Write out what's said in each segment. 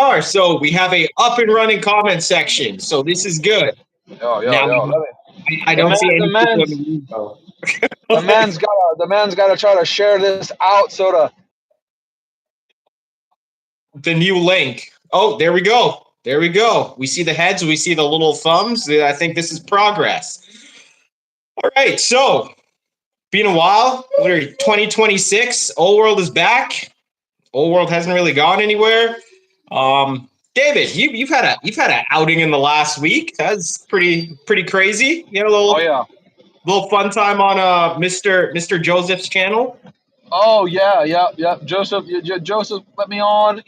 are. So we have a up and running comment section. So this is good. Yo, Now I don't see any people in the room though. the man's gotta try to share this out so to The new link. Oh, there we go. There we go. We see the heads. We see the little thumbs. I think this is progress. All right. So, been a while. We're 2026. Old World is back. Old World hasn't really gone anywhere. David, you've had an outing in the last week. That's pretty crazy. You had a little fun time on Mr. Joseph's channel. Oh yeah. Joseph let me on.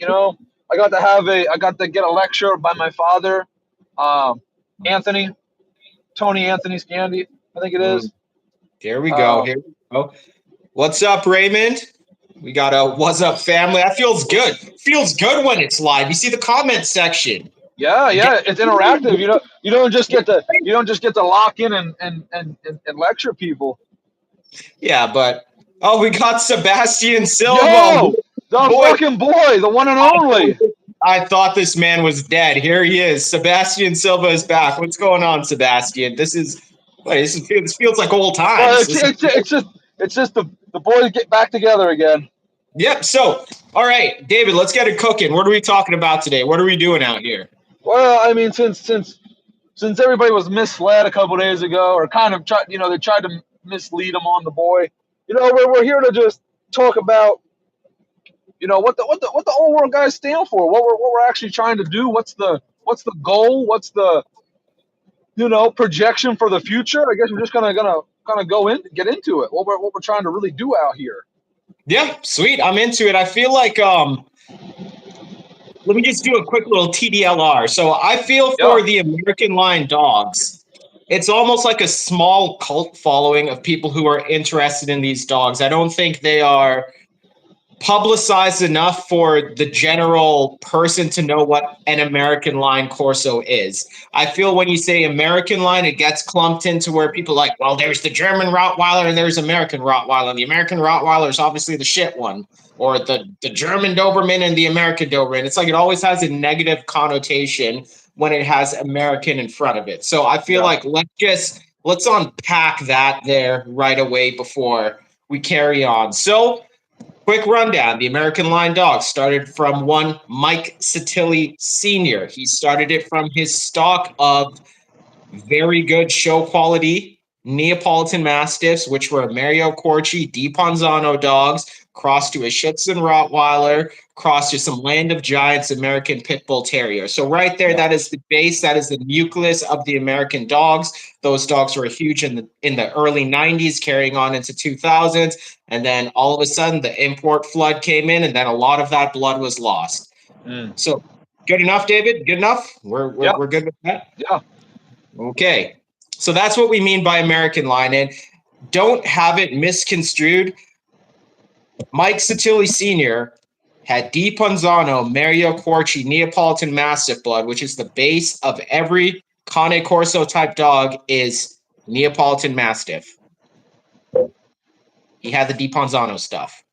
I got to get a lecture by my father, Tony Anthony Scandy, I think it is. Here we go. What's up, Raymond? We got a what's up, family. That feels good. Feels good when it's live. You see the comment section. Yeah, it's interactive. You don't just get to lock in and lecture people. Yeah, but we got Sebastian Silva. Yo, the fucking boy, the one and only. I thought this man was dead. Here he is. Sebastian Silva is back. What's going on, Sebastian? This feels like old times. It's just the boys get back together again. Yep. So, all right, David, let's get it cooking. What are we talking about today? What are we doing out here? Well, I mean, since everybody was misled a couple days ago, or kind of tried to mislead them on the boy, we're here to just talk about, what the old world guys stand for, what we're actually trying to do, what's the goal, what's the projection for the future. I guess we're just gonna get into it. What we're trying to really do out here. Yeah, sweet. I'm into it. I feel like let me just do a quick little TDLR. So I feel for the American Line dogs. It's almost like a small cult following of people who are interested in these dogs. I don't think they are publicized enough for the general person to know what an American Line Corso is. I feel when you say American Line, it gets clumped into where people are like, well, there's the German Rottweiler and there's American Rottweiler. And the American Rottweiler is obviously the shit one. Or the German Doberman and the American Doberman. It's like it always has a negative connotation when it has American in front of it. So I feel like let's unpack that there right away before we carry on. So quick rundown. The American Line dog started from one Mike Satilli Sr. He started it from his stock of very good show quality Neapolitan Mastiffs, which were Mario Corci, Di Ponzano dogs, crossed to a Shih Tzu Rottweiler, crossed to some Land of Giants American Pit Bull Terrier. So right there, that is the base. That is the nucleus of the American dogs. Those dogs were huge in the early 90s, carrying on into 2000s. And then all of a sudden, the import flood came in, and then a lot of that blood was lost. So good enough, David? Good enough? We're good with that? Yeah. Okay. So that's what we mean by American Line. And don't have it misconstrued. Mike Satilli Sr. had Di Ponzano, Mario Corci, Neapolitan Mastiff blood, which is the base of every Cane Corso type dog is Neapolitan Mastiff. He had the Di Ponzano stuff.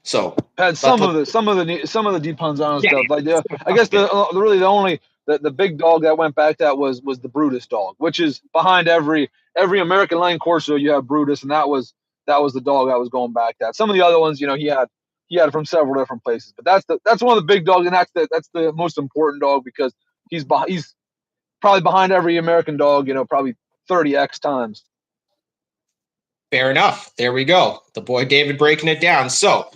So had some of the Di Ponzano stuff. Like I guess the big dog that went back that was the Brutus dog, which is behind every American Line Corso. You have Brutus, and that was the dog that was going back. That some of the other ones, he had from several different places, but that's one of the big dogs, and that's the most important dog because he's probably behind every American dog, probably 30x times. Fair enough. There we go. The boy David breaking it down. So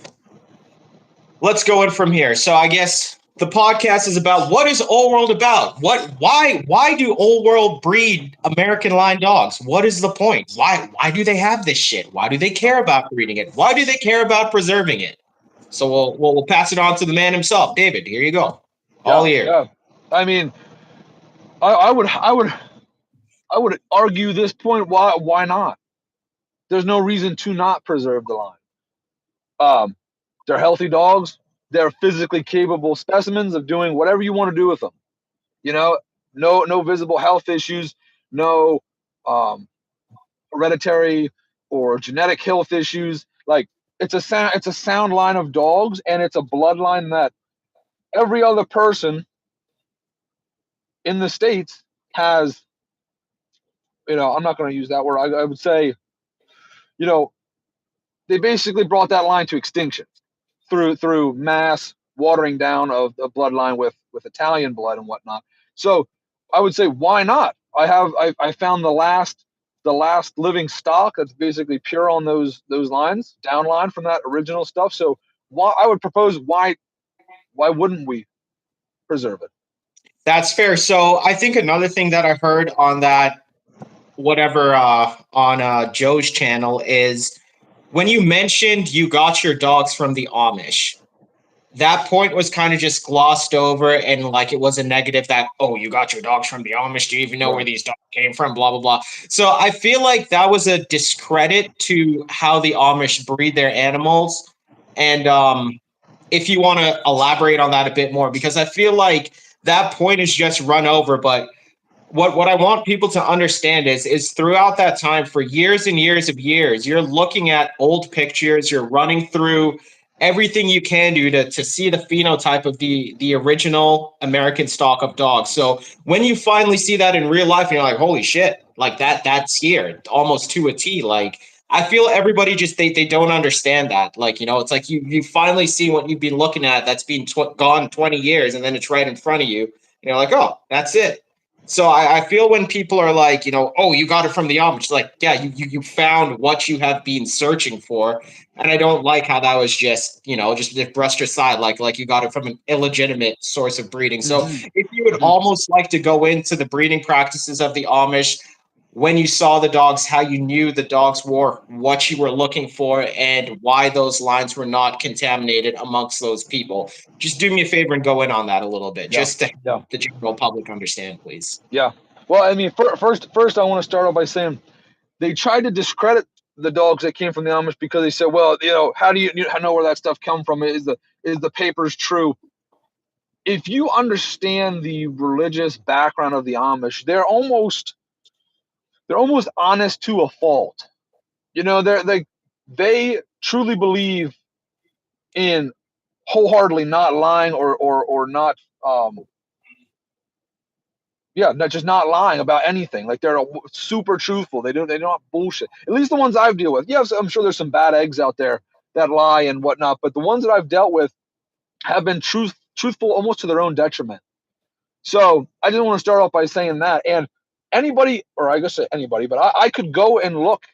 let's go in from here. So I guess the podcast is about what is Old World about? Why do Old World breed American Line dogs? What is the point? Why do they have this shit? Why do they care about breeding it? Why do they care about preserving it? So we'll pass it on to the man himself. David, here you go. All ears. Yeah. I mean, I would argue this point. Why not? There's no reason to not preserve the line. They're healthy dogs. They're physically capable specimens of doing whatever you want to do with them. No visible health issues, no hereditary or genetic health issues. Like it's a sound line of dogs, and it's a bloodline that every other person in the States has, I'm not going to use that word. I would say, they basically brought that line to extinction through mass watering down of the bloodline with Italian blood and whatnot. So I would say, why not? I found the last living stock that's basically pure on those lines, downline from that original stuff. So I would propose, why wouldn't we preserve it? That's fair. So I think another thing that I heard on that whatever on Joe's channel is when you mentioned you got your dogs from the Amish. That point was kind of just glossed over, and like it was a negative that, oh, you got your dogs from the Amish. Do you even know where these dogs came from? Blah blah blah. So I feel like that was a discredit to how the Amish breed their animals. And if you want to elaborate on that a bit more, because I feel like that point is just run over. But what I want people to understand is throughout that time, for years and years of years, you're looking at old pictures, you're running through everything you can do to see the phenotype of the original American stock of dogs. So when you finally see that in real life, and you're like, holy shit, like that's here almost to a T. Like I feel everybody just they don't understand that. Like, it's like you finally see what you've been looking at that's been gone 20 years, and then it's right in front of you. And you're like, oh, that's it. So I feel when people are like, oh, you got it from the Amish, like, yeah, you found what you have been searching for. And I don't like how that was just brushed aside, like you got it from an illegitimate source of breeding. So if you would almost like to go into the breeding practices of the Amish, when you saw the dogs, how you knew the dogs were, what you were looking for, and why those lines were not contaminated amongst those people. Just do me a favor and go in on that a little bit, just to help the general public understand, please. Yeah. Well, I mean, first, I want to start off by saying they tried to discredit the dogs that came from the Amish because they said, well, how do you know where that stuff come from? Is the papers true? If you understand the religious background of the Amish, they're almost honest to a fault. They truly believe in wholeheartedly not lying or not just not lying about anything. Like they're super truthful. They're not bullshit. At least the ones I've dealt with. Yes, I'm sure there's some bad eggs out there that lie and whatnot, but the ones that I've dealt with have been truthful almost to their own detriment. So I just want to start off by saying that. And anybody, or I guess anybody, but I could go and look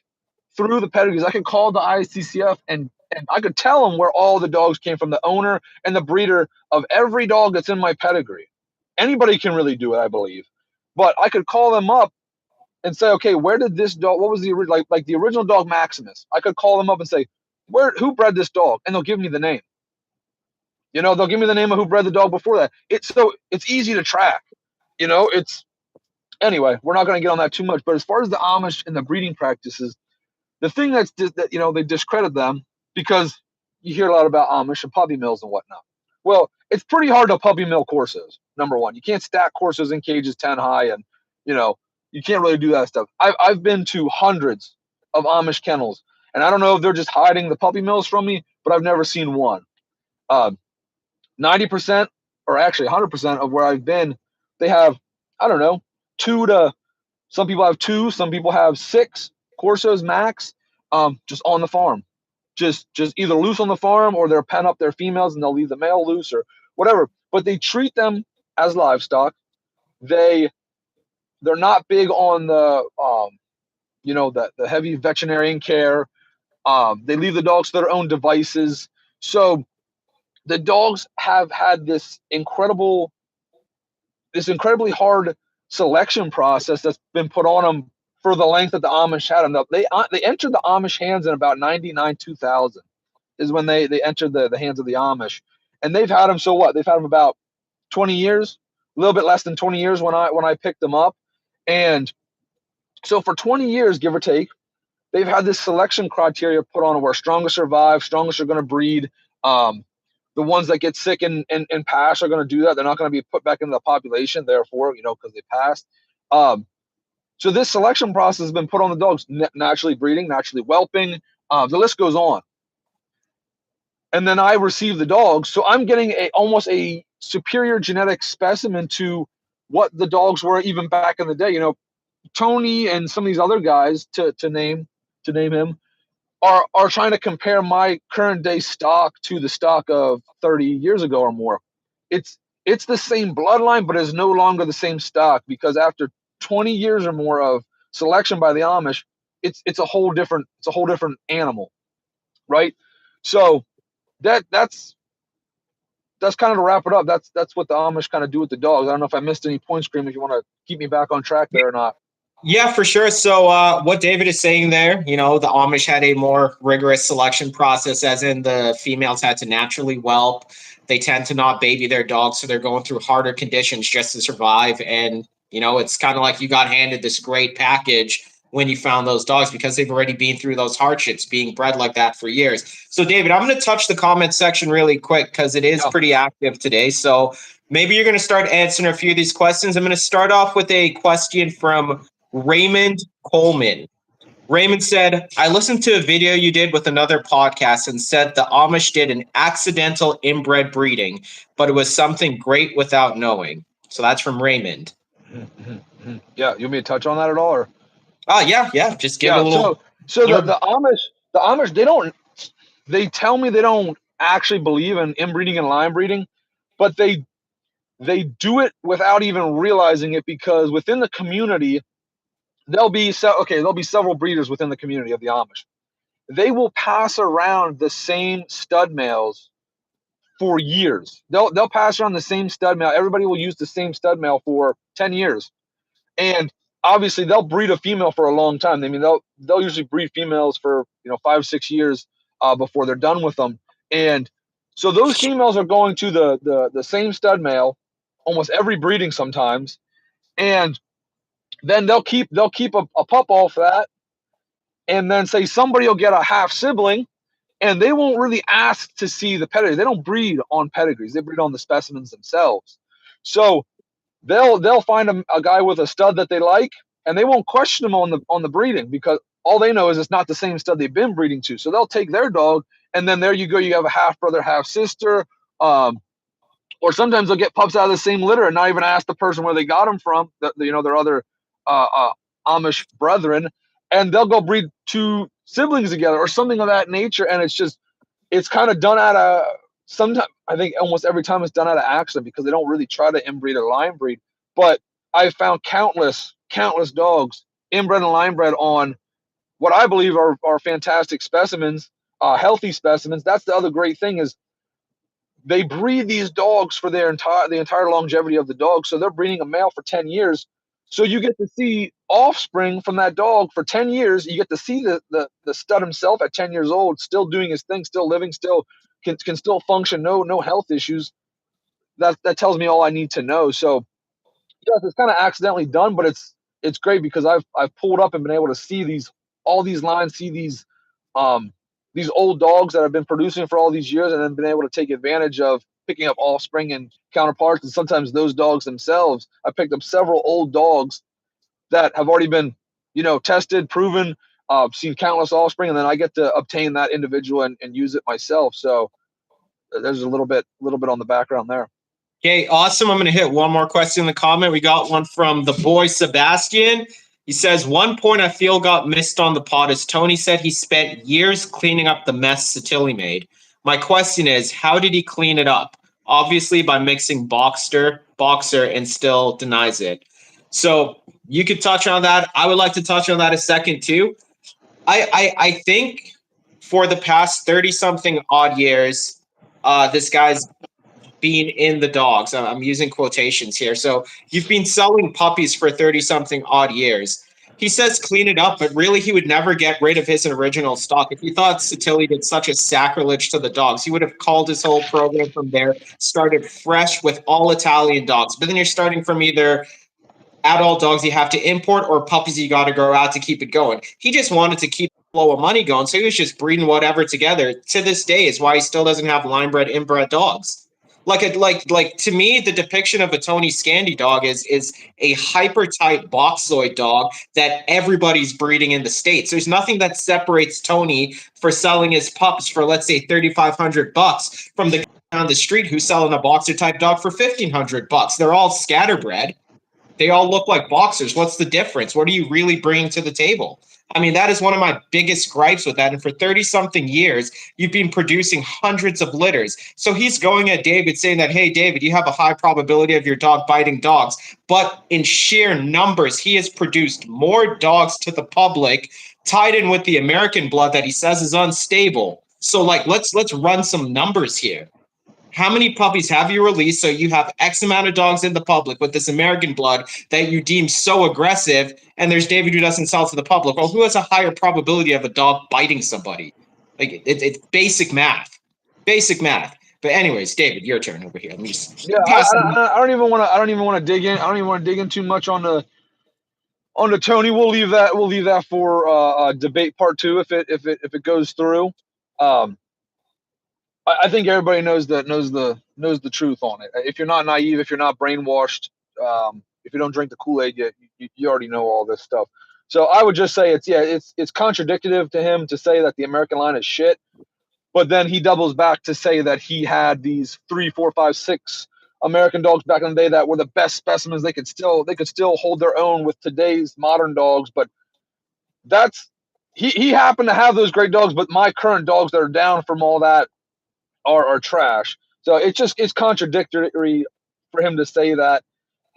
through the pedigrees. I could call the ISTCF and I could tell them where all the dogs came from, the owner and the breeder of every dog that's in my pedigree. Anybody can really do it, I believe. But I could call them up and say, okay, where did this dog? What was the original? Like the original dog Maximus? I could call them up and say, who bred this dog? And they'll give me the name. They'll give me the name of who bred the dog before that. It's easy to track. Anyway. We're not going to get on that too much. But as far as the Amish and the breeding practices, the thing that they discredit them because you hear a lot about Amish and puppy mills and whatnot. Well, it's pretty hard to puppy mill Corsos. Number one, you can't stack Corsos in cages 10 high, and you can't really do that stuff. I've been to hundreds of Amish kennels, and I don't know if they're just hiding the puppy mills from me, but I've never seen one. 90% or actually 100% of where I've been, they have, I don't know, some people have 2, some people have 6 Corsos max, just on the farm. Just either loose on the farm or they'll pen up their females and they'll leave the male loose or whatever. But they treat them as livestock. They're not big on the the heavy veterinarian care. They leave the dogs to their own devices. So the dogs have had this incredibly hard selection process that's been put on them for the length that the Amish had them. They entered the Amish hands in about 99, 2000 is when they entered the hands of the Amish. And they've had them, so what? They've had them about 20 years, a little bit less than 20 years when I picked them up. And so for 20 years, give or take, they've had this selection criteria put on where strongest survive, strongest are going to breed. The ones that get sick and pass are going to do that. They're not going to be put back into the population, therefore, because they passed. So this selection process has been put on the dogs, naturally breeding, naturally whelping. The list goes on. And then I receive the dogs. So I'm getting almost a superior genetic specimen to what the dogs were even back in the day. Tony and some of these other guys to name him are trying to compare my current day stock to the stock of 30 years ago or more. It's the same bloodline, but it's no longer the same stock, because after 20 years or more of selection by the Amish, it's a whole different animal, right? So that's kind of to wrap it up. That's what the Amish kind of do with the dogs. I don't know if I missed any points, Scream, if you want to keep me back on track there or not. Yeah, for sure. So what David is saying there, the Amish had a more rigorous selection process, as in the females had to naturally whelp. They tend to not baby their dogs, so they're going through harder conditions just to survive. And, it's kind of like you got handed this great package when you found those dogs, because they've already been through those hardships being bred like that for years. So, David, I'm going to touch the comment section really quick because it is pretty active today. So maybe you're going to start answering a few of these questions. I'm going to start off with a question from Raymond Coleman. Raymond said, I listened to a video you did with another podcast and said the Amish did an accidental inbred breeding, but it was something great without knowing. So that's from Raymond. Yeah, you want me to touch on that at all? Or? Yeah. Just give a little. So the Amish, they tell me they don't actually believe in inbreeding and line breeding, but they do it without even realizing it, because within the community, there'll be several breeders within the community of the Amish. They will pass around the same stud males for years. They'll pass around the same stud male. Everybody will use the same stud male for 10 years. And obviously they'll breed a female for a long time. I mean, they'll usually breed females for 5-6 years before they're done with them. And so those females are going to the same stud male almost every breeding sometimes, and then they'll keep a pup off that, and then say somebody will get a half sibling, and they won't really ask to see the pedigree. They don't breed on pedigrees; they breed on the specimens themselves. So they'll find a guy with a stud that they like, and they won't question him on the breeding, because all they know is it's not the same stud they've been breeding to. So they'll take their dog, and then there you go. You have a half brother, half sister. Or sometimes they'll get pups out of the same litter and not even ask the person where they got them from, their other Amish brethren, and they'll go breed two siblings together or something of that nature. And it's kind of done out of, sometimes I think almost every time it's done out of accident, because they don't really try to inbreed or line breed. But I've found countless dogs inbred and line bred on what I believe are fantastic specimens, healthy specimens. That's the other great thing, is they breed these dogs for the entire longevity of the dog. So they're breeding a male for 10 years. So you get to see offspring from that dog for 10 years. You get to see the stud himself at 10 years old, still doing his thing, still living, still can still function, no health issues. That tells me all I need to know. So yes, it's kind of accidentally done, but it's great, because I've pulled up and been able to see all these lines, see these old dogs that have been producing for all these years, and then been able to take advantage of picking up offspring and counterparts. And sometimes those dogs themselves, I picked up several old dogs that have already been, tested, proven, seen countless offspring, and then I get to obtain that individual and use it myself. So there's a little bit on the background there. Okay, awesome. I'm going to hit one more question in the comment. We got one from the boy Sebastian. He says, one point I feel got missed on the pod is Tony said he spent years cleaning up the mess Satilli made. My question is, how did he clean it up? Obviously by mixing boxer, and still denies it. So you could touch on that. I would like to touch on that a second too. I think for the past 30-something odd years, this guy's been in the dogs. I'm using quotations here. So you've been selling puppies for 30-something odd years. He says clean it up, but really he would never get rid of his original stock. If he thought Satilli did such a sacrilege to the dogs, he would have called his whole program from there, started fresh with all Italian dogs. But then you're starting from either adult dogs you have to import or puppies you got to grow out to keep it going. He just wanted to keep the flow of money going, so he was just breeding whatever together. To this day is why he still doesn't have line bred, inbred dogs. Like to me, the depiction of a Tony Scandi dog is a hyper tight boxoid dog that everybody's breeding in the States. There's nothing that separates Tony for selling his pups for, let's say, $3,500 from the guy on the street who's selling a boxer type dog for $1,500. They're all scatterbred. They all look like boxers. What's the difference? What are you really bringing to the table? I mean, that is one of my biggest gripes with that. And for 30 something years, you've been producing hundreds of litters. So he's going at David saying that, hey, David, you have a high probability of your dog biting dogs. But in sheer numbers, he has produced more dogs to the public, tied in with the American blood that he says is unstable. So like, let's run some numbers here. How many puppies have you released so you have X amount of dogs in the public with this American blood that you deem so aggressive, and there's David who doesn't sell to the public? Well, who has a higher probability of a dog biting somebody? Like it's basic math. Basic math. But anyways, David, your turn over here. Let me just pass I don't even want to dig in. I don't even want to dig in too much on the Tony. We'll leave that for debate part 2 if it goes through. I think everybody knows the truth on it. If you're not naive, if you're not brainwashed, if you don't drink the Kool-Aid, you already know all this stuff. So I would just say it's contradictory to him to say that the American line is shit, but then he doubles back to say that he had these 3, 4, 5, 6 American dogs back in the day that were the best specimens. They could still hold their own with today's modern dogs, but he happened to have those great dogs, but my current dogs that are down from all that are trash. So it's contradictory for him to say that.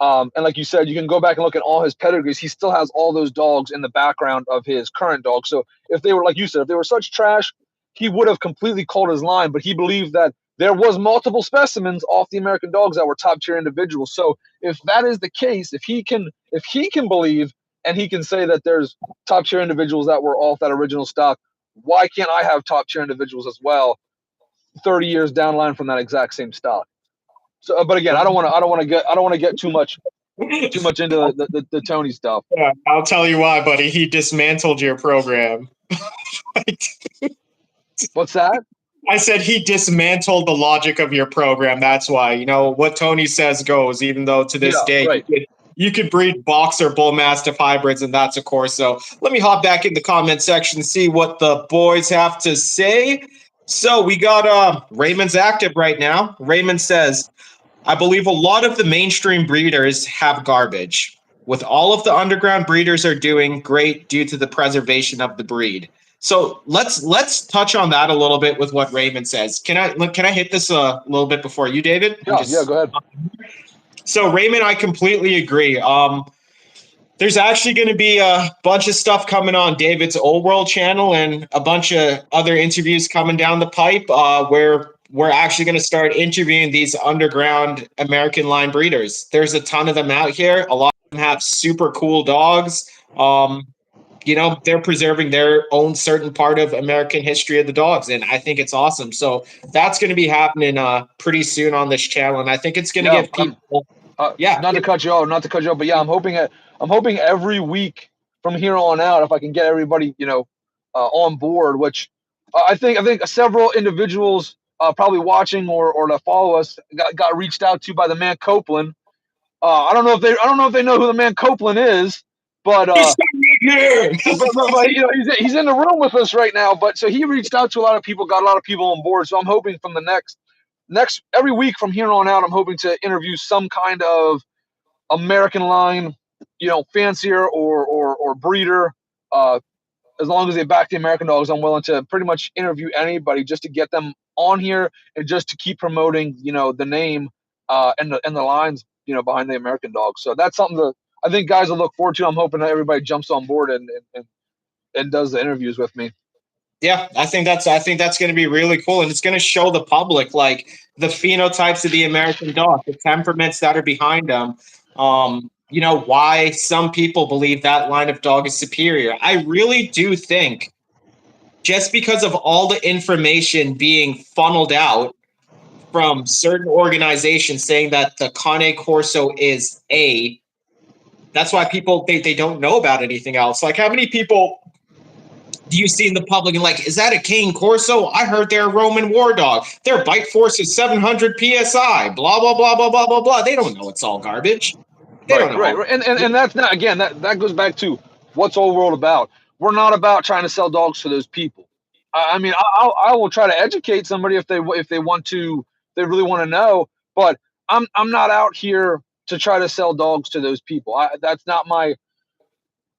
And like you said, you can go back and look at all his pedigrees. He still has all those dogs in the background of his current dogs. So if they were, like you said, if they were such trash, he would have completely called his line. But he believed that there was multiple specimens off the American dogs that were top tier individuals. So if that is the case, if he can believe and he can say that there's top tier individuals that were off that original stock, why can't I have top tier individuals as well 30 years down the line from that exact same stock? So, but again, I don't want to get too much into the Tony stuff. Yeah, I'll tell you why, buddy. He dismantled your program. What's that? I said he dismantled the logic of your program. That's why. You know, what Tony says goes, even though to this day right. you could breed boxer bull mastiff hybrids, and that's a Corso. Let me hop back in the comment section, see what the boys have to say. So we got Raymond's active right now. Raymond says, I believe a lot of the mainstream breeders have garbage. With all of the underground breeders are doing great due to the preservation of the breed. So let's touch on that a little bit with what Raymond says. Can I hit this a little bit before you, David? Yeah, go ahead. So Raymond, I completely agree. There's actually going to be a bunch of stuff coming on David's Old World channel and a bunch of other interviews coming down the pipe where we're actually going to start interviewing these underground American line breeders. There's a ton of them out here. A lot of them have super cool dogs. You know, they're preserving their own certain part of American history of the dogs, and I think it's awesome. So that's going to be happening pretty soon on this channel, and I think it's going to give people. Not to cut you off, but yeah, I'm hoping every week from here on out, if I can get everybody, on board. Which I think several individuals probably watching or to follow us got reached out to by the man Copeland. I don't know if they know who the man Copeland is, but but he's in the room with us right now. But so he reached out to a lot of people, got a lot of people on board. So I'm hoping from the next every week from here on out, I'm hoping to interview some kind of American line, fancier or breeder. As long as they back the American dogs, I'm willing to pretty much interview anybody just to get them on here and just to keep promoting, the name and the lines, behind the American dogs. So that's something that I think guys will look forward to. I'm hoping that everybody jumps on board and does the interviews with me. Yeah, I think that's going to be really cool, and it's going to show the public like the phenotypes of the American dog, the temperaments that are behind them. Why some people believe that line of dog is superior. I really do think just because of all the information being funneled out from certain organizations saying that the Cane Corso is that's why people they don't know about anything else. Like, how many people do you see in the public and like, is that a Cane Corso? I heard they're a Roman war dog. Their bite force is 700 psi. Blah blah blah blah blah blah blah. They don't know it's all garbage. Right. And that's not, again, that goes back to what's Old World about. We're not about trying to sell dogs to those people. I mean, I will try to educate somebody if they want to, they really want to know. But I'm not out here to try to sell dogs to those people. It's not my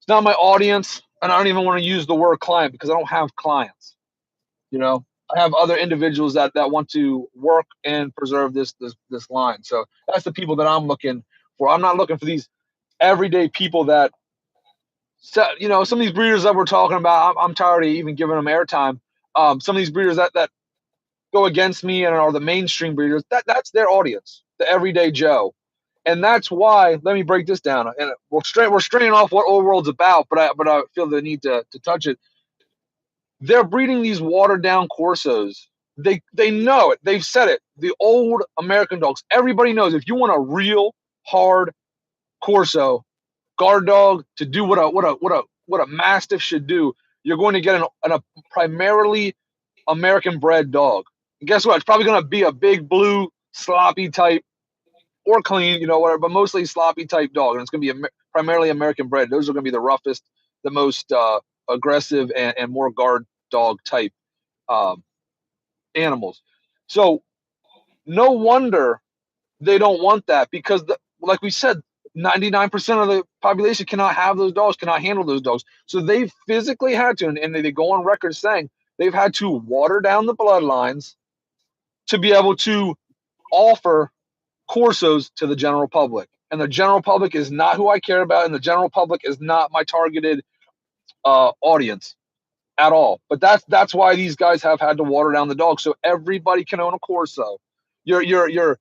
audience, and I don't even want to use the word client because I don't have clients. I have other individuals that want to work and preserve this line. So that's the people that I'm looking for. I'm not looking for these everyday people that, some of these breeders that we're talking about. I'm tired of even giving them airtime. Some of these breeders that go against me and are the mainstream breeders, that's their audience, the everyday Joe. And that's why, let me break this down. And we're straying off what Old World's about, but I feel the need to touch it. They're breeding these watered down Corsos. They know it. They've said it. The old American dogs. Everybody knows if you want a real hard Corso guard dog to do what a Mastiff should do, you're going to get a primarily American bred dog. And guess what? It's probably going to be a big blue sloppy type or clean, whatever, but mostly sloppy type dog. And it's going to be primarily American bred. Those are going to be the roughest, the most aggressive and more guard dog type animals. So no wonder they don't want that, because like we said, 99% of the population cannot have those dogs, cannot handle those dogs. So they've physically had to, and they go on record saying they've had to water down the bloodlines to be able to offer Corsos to the general public. And the general public is not who I care about, and the general public is not my targeted audience at all. But that's why these guys have had to water down the dogs, so everybody can own a Corso. Your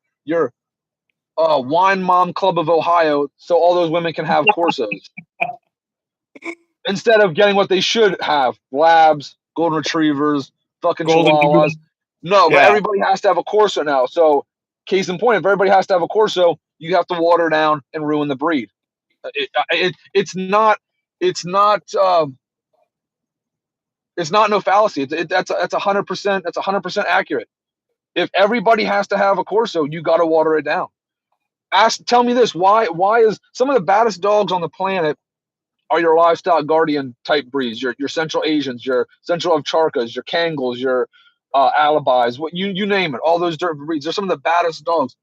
Wine Mom Club of Ohio, so all those women can have Corsos instead of getting what they should have: labs, golden retrievers, fucking chihuahuas. No, but everybody has to have a Corso now. So case in point, if everybody has to have a Corso, you have to water down and ruin the breed. It's not no fallacy. That's 100%. That's 100% accurate. If everybody has to have a Corso, you got to water it down. Tell me this: why is some of the baddest dogs on the planet are your livestock guardian type breeds? Your Central Asians, your Central Ovcharkas, your Kangals, your Alibis, what you name it. All those different breeds. They're some of the baddest dogs.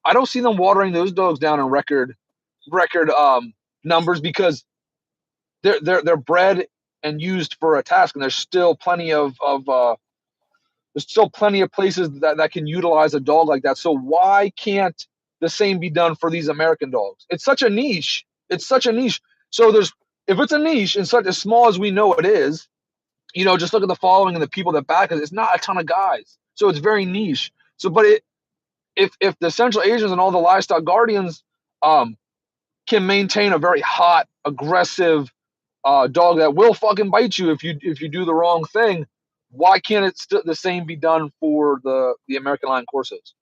I don't see them watering those dogs down in record numbers, because they're bred and used for a task, and there's still plenty of places that can utilize a dog like that. So why can't the same be done for these American dogs? It's such a niche. So if it's a niche and such as small as we know it is, just look at the following and the people that back it. It's not a ton of guys, so it's very niche. So, but if the Central Asians and all the livestock guardians can maintain a very hot, aggressive dog that will fucking bite you if you do the wrong thing, why can't it the same be done for the American line Corsos?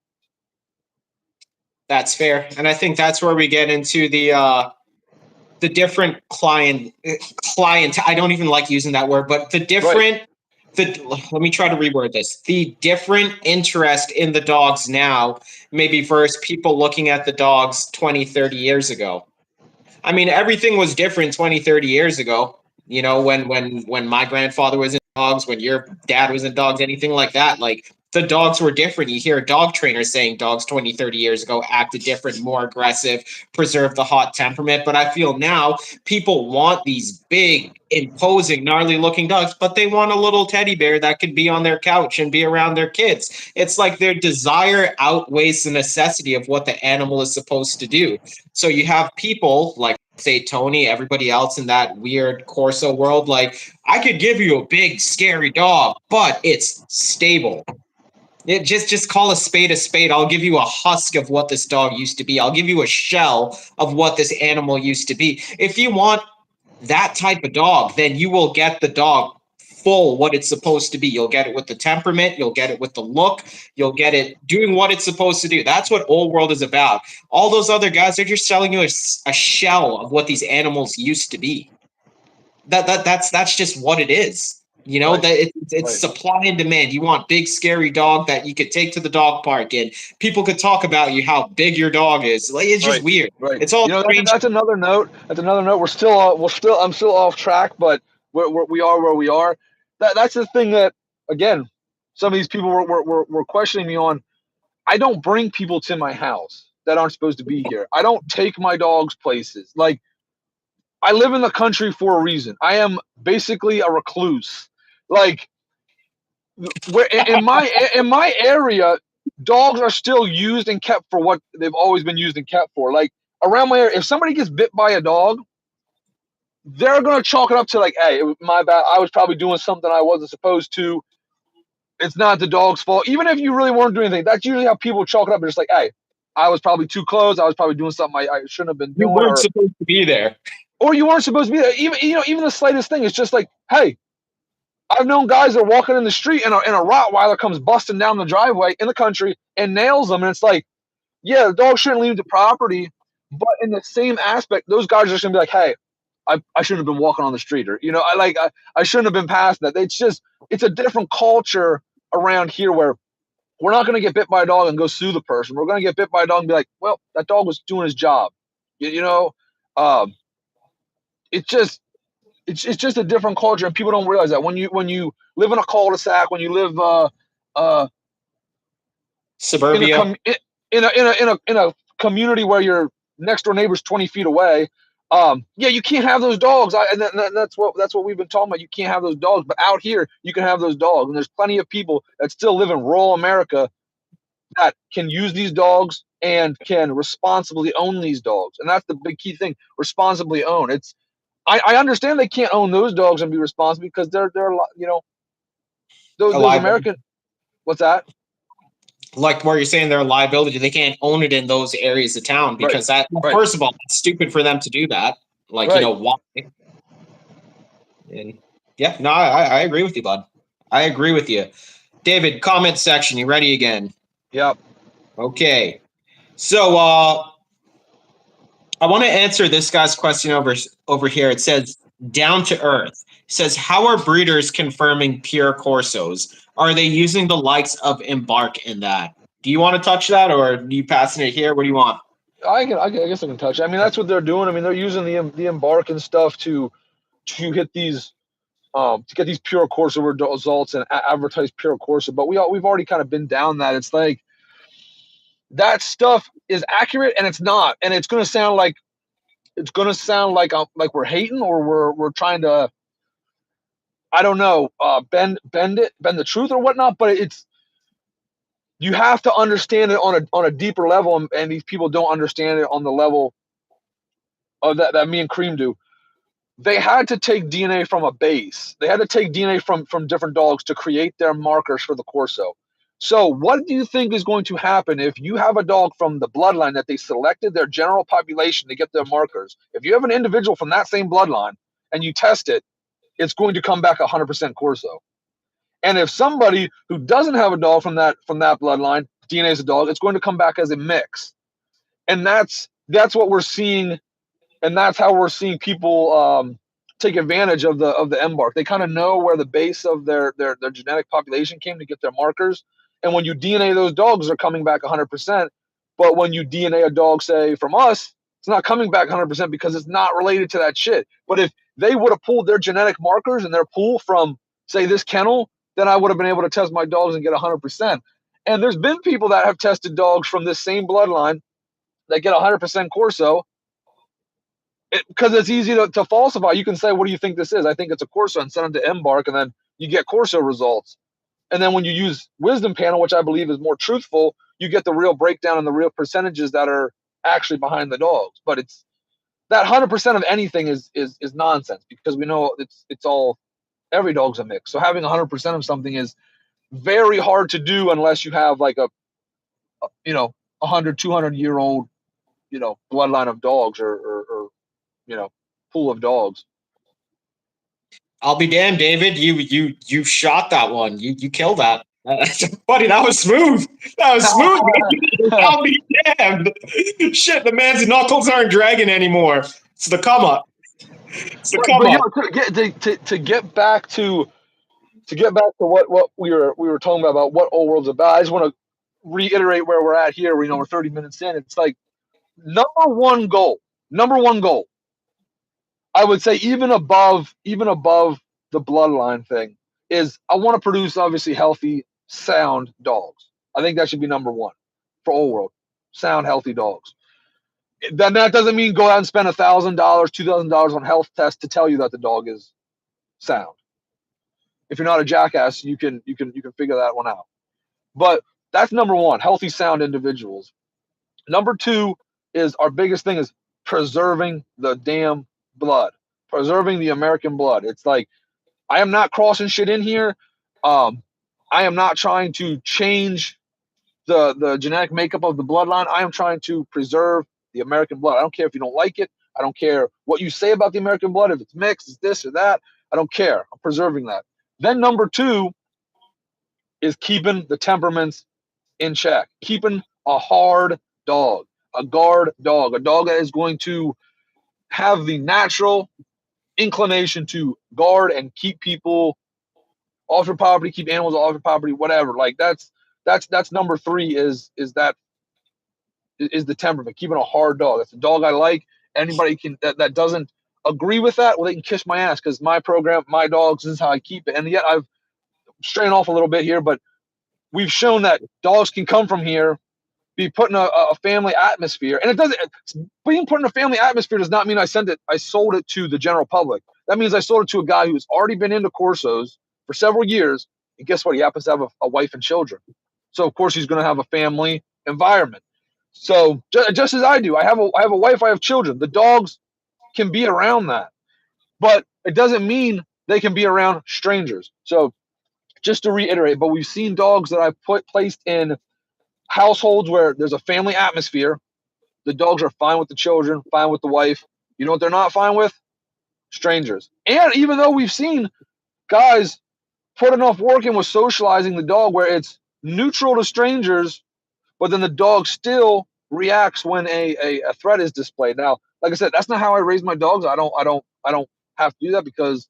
That's fair, and I think that's where we get into the different client. I don't even like using that word, but the different. Right. Let me try to reword this. The different interest in the dogs now, maybe versus people looking at the dogs 20, 30 years ago. I mean, everything was different 20, 30 years ago. When my grandfather was in dogs, when your dad was in dogs, anything like that, like the dogs were different. You hear dog trainers saying dogs 20, 30 years ago acted different, more aggressive, preserved the hot temperament. But I feel now people want these big, imposing, gnarly looking dogs, but they want a little teddy bear that could be on their couch and be around their kids. It's like their desire outweighs the necessity of what the animal is supposed to do. So you have people like, say, Tony, everybody else in that weird Corso world, like, I could give you a big, scary dog, but it's stable. Just call a spade a spade. I'll give you a husk of what this dog used to be. I'll give you a shell of what this animal used to be. If you want that type of dog, then you will get the dog full what it's supposed to be. You'll get it with the temperament. You'll get it with the look. You'll get it doing what it's supposed to do. That's what Old World is about. All those other guys, they're just selling you a shell of what these animals used to be. That's just what it is. Right. That it's supply and demand. You want big, scary dog that you could take to the dog park, and people could talk about you how big your dog is. Like, it's just weird. Right. It's all that's another note. That's another note. I'm still off track, but we are where we are. That's the thing that, again, some of these people were questioning me on. I don't bring people to my house. that aren't supposed to be here. I don't take my dogs places. Like, I live in the country for a reason. I am basically a recluse. Like, where in my area, dogs are still used and kept for what they've always been used and kept for. Like, around my area, if somebody gets bit by a dog, they're gonna chalk it up to like, hey, it was my bad. I was probably doing something I wasn't supposed to. It's not the dog's fault. Even if you really weren't doing anything, that's usually how people chalk it up. It's just like, hey, I was probably too close. I was probably doing something I shouldn't have been doing. You weren't supposed to be there. Or you weren't supposed to be there. Even the slightest thing. It's just like, hey, I've known guys that are walking in the street and a Rottweiler comes busting down the driveway in the country and nails them. And it's like, yeah, the dog shouldn't leave the property. But in the same aspect, those guys are just going to be like, hey, I shouldn't have been walking on the street. Or, I shouldn't have been past that. It's a different culture around here where we're not going to get bit by a dog and go sue the person. We're going to get bit by a dog and be like, well, that dog was doing his job. It's just a different culture, and people don't realize that when you live in a cul-de-sac, when you live suburbia in a community where your next door neighbor's 20 feet away, you can't have those dogs. That's what we've been talking about. You can't have those dogs, but out here you can have those dogs, and there's plenty of people that still live in rural America that can use these dogs and can responsibly own these dogs, and that's the big key thing: responsibly own. I understand they can't own those dogs and be responsible because they're those American. What's that? Like where you're saying they're a liability, they can't own it in those areas of town because first of all, it's stupid for them to do that. Like, why? And no, I agree with you, bud. I agree with you. David, comment section. You ready again? Yep. Okay. So I want to answer this guy's question over here. It says down to earth. It says, how are breeders confirming pure Corsos? Are they using the likes of Embark in that? Do you want to touch that, or are you passing it here? What do you want? I guess I can touch it. I mean, that's what they're doing. I mean, they're using the Embark and stuff to hit these to get these pure Corso results and advertise pure Corso. But we've already kind of been down that. It's like that stuff is accurate and it's not, and it's going to sound like we're hating or we're trying to, I don't know, bend the truth or whatnot. But you have to understand it on a deeper level, and these people don't understand it on the level of that me and Cream do. They had to take DNA from a base. They had to take DNA from different dogs to create their markers for the Corso. So what do you think is going to happen if you have a dog from the bloodline that they selected their general population to get their markers? If you have an individual from that same bloodline and you test it, it's going to come back 100% Corso. And if somebody who doesn't have a dog from that bloodline, DNA is a dog, it's going to come back as a mix. And that's what we're seeing, and that's how we're seeing people take advantage of the Embark. They kind of know where the base of their genetic population came to get their markers. And when you DNA those dogs, they're coming back 100%. But when you DNA a dog, say, from us, it's not coming back 100% because it's not related to that shit. But if they would have pulled their genetic markers and their pool from, say, this kennel, then I would have been able to test my dogs and get 100%. And there's been people that have tested dogs from this same bloodline that get 100% Corso because it's easy to falsify. You can say, what do you think this is? I think it's a Corso, and send them to Embark, and then you get Corso results. And then when you use Wisdom Panel, which I believe is more truthful, you get the real breakdown and the real percentages that are actually behind the dogs. But it's that 100% of anything is nonsense, because we know it's all, every dog's a mix. So having 100% of something is very hard to do unless you have like a 100, 200-year-old, bloodline of dogs or pool of dogs. I'll be damned, David. You shot that one. You killed that. Buddy, that was smooth. That was smooth. I'll be damned. Shit, the man's knuckles aren't dragging anymore. It's the come up. It's the come up. To get back to what we were talking about what Old World's about. I just want to reiterate where we're at here. We're 30 minutes in. It's like number one goal. I would say even above the bloodline thing is I want to produce obviously healthy, sound dogs. I think that should be number one for Old World. sound, healthy dogs. Then that doesn't mean go out and spend $1,000, $2,000 on health tests to tell you that the dog is sound. If you're not a jackass, you can figure that one out. But that's number one, healthy, sound individuals. Number two is our biggest thing is preserving the damn blood, preserving the American blood. It's like, I am not crossing shit in here. I am not trying to change the genetic makeup of the bloodline. I am trying to preserve the American blood. I don't care if you don't like it. I don't care what you say about the American blood. If it's mixed, it's this or that. I don't care. I'm preserving that. Then number two is keeping the temperaments in check, keeping a hard dog, a guard dog, a dog that is going to have the natural inclination to guard and keep people off your property, keep animals off your property, whatever. Like that's number three is the temperament, keeping a hard dog. That's a dog I like. Anybody can that doesn't agree with that, well, they can kiss my ass, because my program, my dogs, this is how I keep it. And yet I've straying off a little bit here, but we've shown that dogs can come from here, be put in a family atmosphere, and it doesn't. Being put in a family atmosphere does not mean I sold it to the general public. That means I sold it to a guy who's already been into Corsos for several years, and guess what? He happens to have a wife and children. So of course he's going to have a family environment. So just as I do, I have a wife, I have children. The dogs can be around that, but it doesn't mean they can be around strangers. So just to reiterate, but we've seen dogs that I've placed in households where there's a family atmosphere. The dogs are fine with the children, fine with the wife. You know what they're not fine with? Strangers. And even though we've seen guys put enough work in with socializing the dog where it's neutral to strangers, but then the dog still reacts when a threat is displayed. Now, like I said, that's not how I raise my dogs. I don't have to do that because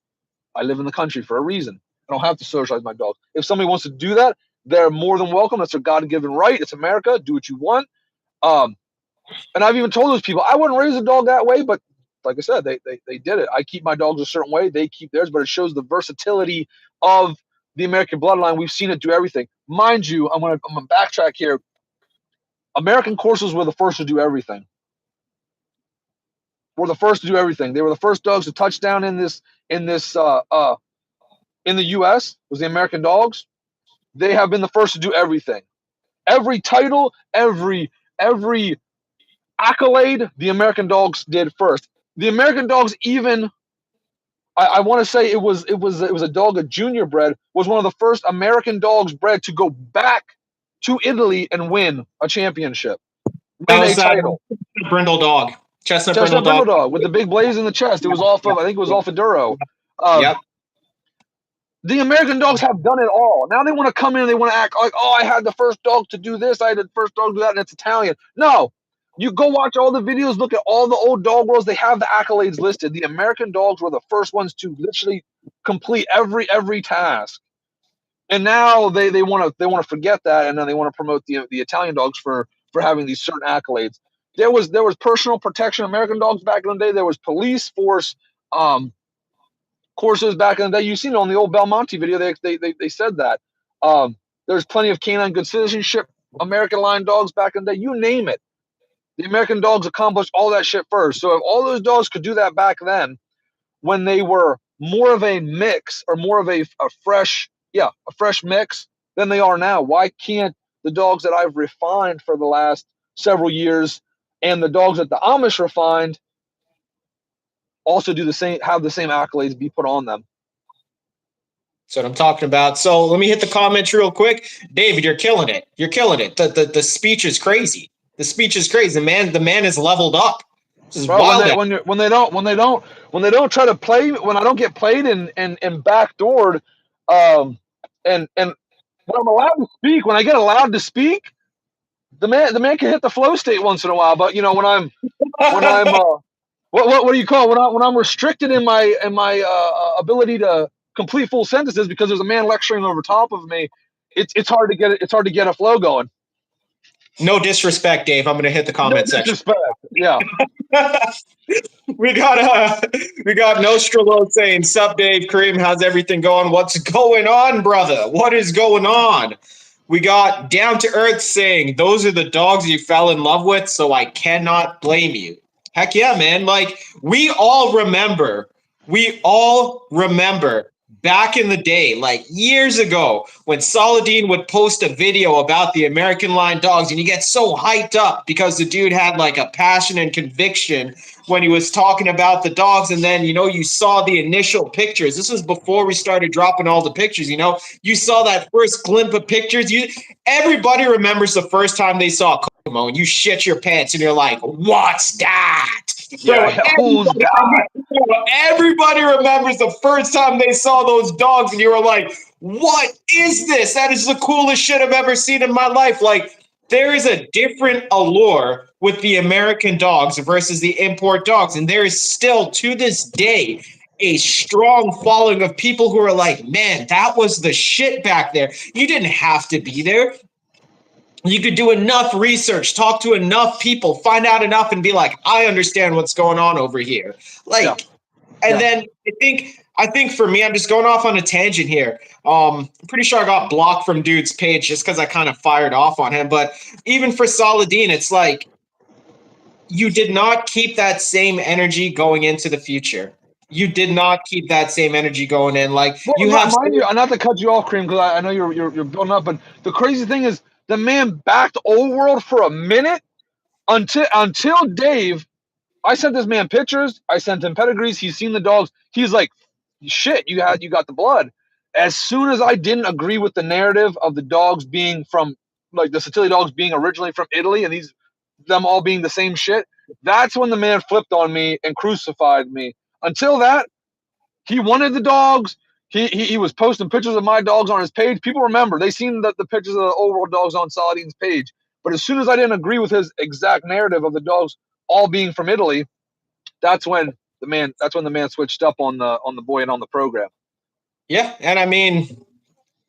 I live in the country for a reason. I don't have to socialize my dogs. If somebody wants to do that, they're more than welcome. That's their God-given right. It's America. Do what you want. And I've even told those people I wouldn't raise a dog that way, but like I said, they did it. I keep my dogs a certain way. They keep theirs, but it shows the versatility of the American bloodline. We've seen it do everything. Mind you, I'm gonna backtrack here. American Corsos were the first to do everything. They were the first dogs to touch down in the U.S. was the American dogs. They have been the first to do everything. Every title, every accolade, the American dogs did first. The American dogs, even I want to say it was a dog, a junior bred, was one of the first American dogs bred to go back to Italy and win a championship. That was a brindle dog. Chestnut brindle dog with the big blaze in the chest. It was off of, I think it was off of Duro. Yep. The American dogs have done it all. Now they want to come in and they want to act like, oh, I had the first dog to do this, I had the first dog to do that, and it's Italian. No. You go watch all the videos, look at all the old dog worlds, they have the accolades listed. The American dogs were the first ones to literally complete every task. And now they want to forget that, and then they want to promote the Italian dogs for having these certain accolades. There was personal protection American dogs back in the day. There was police force courses back in the day. You've seen it on the old Belmonte video. They said that. There's plenty of canine good citizenship American line dogs back in the day. You name it. The American dogs accomplished all that shit first. So if all those dogs could do that back then, when they were more of a mix or more of a fresh mix than they are now, why can't the dogs that I've refined for the last several years and the dogs that the Amish refined also do the same, have the same accolades be put on them? That's what I'm talking about. So let me hit the comments real quick. David, you're killing it. You're killing it. The speech is crazy. The speech is crazy. The man is leveled up. This is wild. When they don't try to play, when I don't get played and backdoored, and when I'm allowed to speak, when I get allowed to speak, the man can hit the flow state once in a while. But you know, when I'm what do you call it? When I'm restricted in my ability to complete full sentences because there's a man lecturing over top of me, it's hard to get a flow going. No disrespect, Dave. I'm going to hit the comment section. Yeah. we got Nostralo saying, "Sup, Dave, Kareem, how's everything going? What's going on, brother? What is going on? We got Down to Earth saying, those are the dogs you fell in love with, so I cannot blame you. Heck yeah, man. Like, we all remember back in the day, like years ago, when Saladin would post a video about the American line dogs, and you get so hyped up because the dude had like a passion and conviction when he was talking about the dogs. And then, you saw the initial pictures. This was before we started dropping all the pictures. You saw that first glimpse of pictures. Everybody remembers the first time they saw Kokomo, and you shit your pants, and you're like, "What's that?" Yeah, who's that? Everybody remembers the first time they saw those dogs, and you were like, "What is this? That is the coolest shit I've ever seen in my life." Like, there is a different allure with the American dogs versus the import dogs, and there is still to this day a strong following of people who are like, "Man, that was the shit back there. You didn't have to be there. You could do enough research, talk to enough people, find out enough, and be like, I understand what's going on over here." Like, and then I think for me, I'm just going off on a tangent here. I'm pretty sure I got blocked from dude's page just because I kind of fired off on him. But even for Saladin, it's like you did not keep that same energy going into the future. You did not keep that same energy going in. Like, you have, mind you, not to cut you off, Cream, because I know you're building up, but the crazy thing is the man backed Old World for a minute until Dave. I sent this man pictures. I sent him pedigrees. He's seen the dogs. He's like, "Shit, you got the blood." As soon as I didn't agree with the narrative of the dogs being from, like, the Satilli dogs being originally from Italy and them all being the same shit, that's when the man flipped on me and crucified me. Until that, he wanted the dogs. He was posting pictures of my dogs on his page. People remember. They seen the pictures of the Old World dogs on Saladin's page. But as soon as I didn't agree with his exact narrative of the dogs all being from Italy, that's when the man switched up on the boy and on the program. Yeah, and I mean,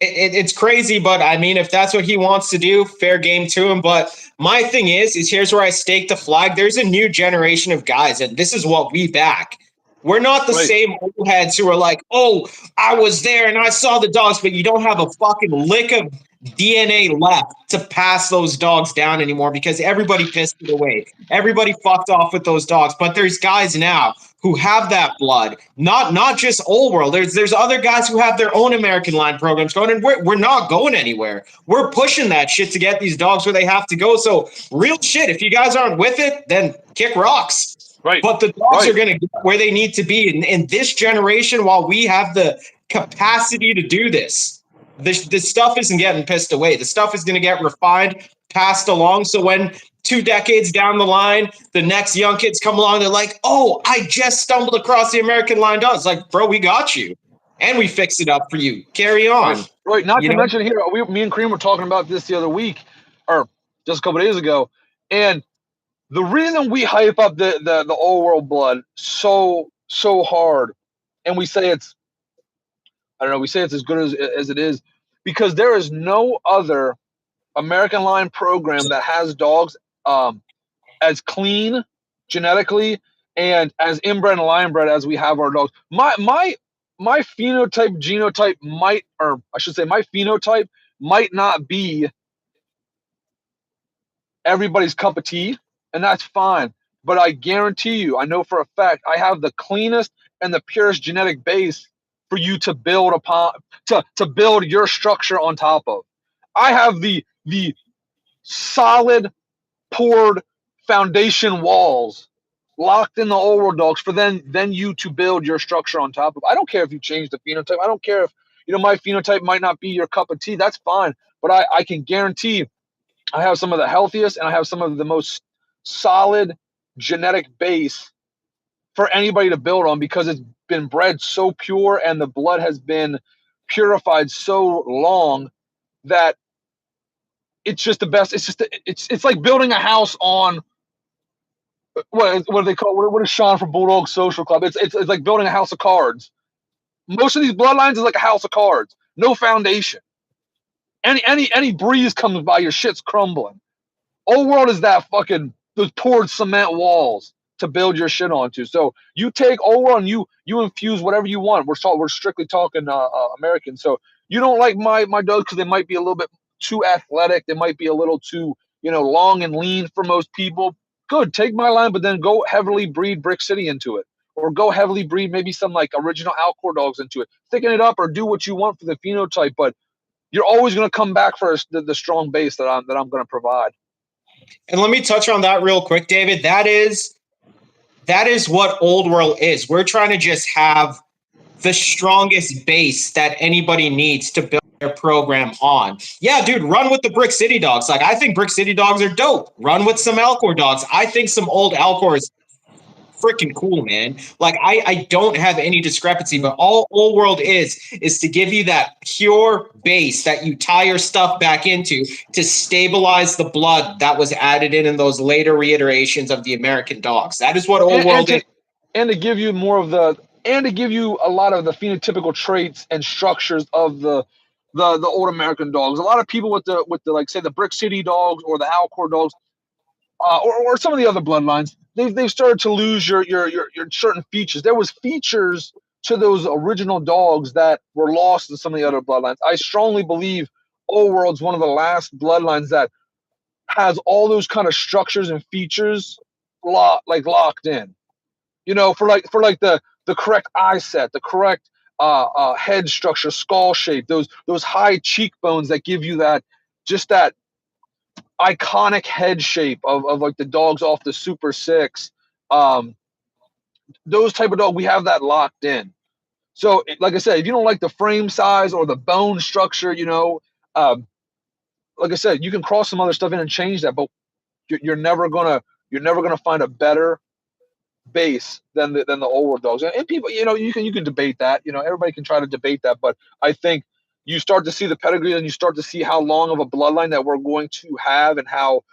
it's crazy, but I mean, if that's what he wants to do, fair game to him. But my thing is here's where I stake the flag. There's a new generation of guys, and this is what we back. We're not the same old heads who are like, "Oh, I was there and I saw the dogs," but you don't have a fucking lick of DNA left to pass those dogs down anymore because everybody pissed it away. Everybody fucked off with those dogs. But there's guys now who have that blood, not just Old World. There's other guys who have their own American line programs going, and we're not going anywhere. We're pushing that shit to get these dogs where they have to go. So real shit, if you guys aren't with it, then kick rocks. Right. But the dogs are going to get where they need to be in this generation while we have the capacity to do this. This stuff isn't getting pissed away. The stuff is going to get refined, passed along. So when 2 decades down the line, the next young kids come along, they're like, "Oh, I just stumbled across the American line dogs." Like, bro, we got you. And we fixed it up for you. Carry on. Right. Not to mention here, me and Cream were talking about this the other week, or just a couple of days ago, and the reason we hype up the Old World blood so hard, and we say it's as good as it is, because there is no other American line program that has dogs as clean genetically and as inbred and line bred as we have our dogs. My genotype might not be everybody's cup of tea, and that's fine. But I guarantee you, I know for a fact, I have the cleanest and the purest genetic base for you to build upon, to build your structure on top of. I have the solid poured foundation walls locked in the Old World dogs for then you to build your structure on top of. I don't care if you change the phenotype. I don't care if my phenotype might not be your cup of tea. That's fine. But I can guarantee I have some of the healthiest and I have some of the most solid genetic base for anybody to build on, because it's been bred so pure and the blood has been purified so long that it's just the best. It's like building a house on what do they call what is Sean from Bulldog Social Club? It's like building a house of cards. Most of these bloodlines is like a house of cards, no foundation. Any breeze comes by, your shit's crumbling. Old World is that fucking those poured cement walls to build your shit onto. So you take Old World and you infuse whatever you want. We're strictly talking American. So you don't like my dogs because they might be a little bit too athletic. They might be a little too, long and lean for most people. Good, take my line, but then go heavily breed Brick City into it, or go heavily breed maybe some like original Alcor dogs into it. Thicken it up or do what you want for the phenotype, but you're always going to come back for the strong base that I'm going to provide. And let me touch on that real quick, David. That is what Old World is. We're trying to just have the strongest base that anybody needs to build their program on. Yeah, dude, run with the Brick City dogs. Like, I think Brick City dogs are dope. Run with some Alcor dogs. I think some old Alcor is freaking cool, man. Like, I don't have any discrepancy, but all Old World is to give you that pure base that you tie your stuff back into to stabilize the blood that was added in those later reiterations of the American dogs. That is what Old World is. And to give you to give you a lot of the phenotypical traits and structures of the old American dogs. A lot of people with the like, say, the Brick City dogs or the Alcor dogs, or some of the other bloodlines, they've started to lose your certain features. There was features to those original dogs that were lost in some of the other bloodlines. I strongly believe Old World's one of the last bloodlines that has all those kind of structures and features locked in. For the correct eye set, the correct head structure, skull shape, those high cheekbones that give you that iconic head shape of like the dogs off the Super 6. Those type of dog, we have that locked in. So, like I said, if you don't like the frame size or the bone structure, like I said, you can cross some other stuff in and change that, but you're never gonna find a better base than the Old World dogs. And people, you can debate that. Everybody can try to debate that, but I think you start to see the pedigree and you start to see how long of a bloodline that we're going to have and how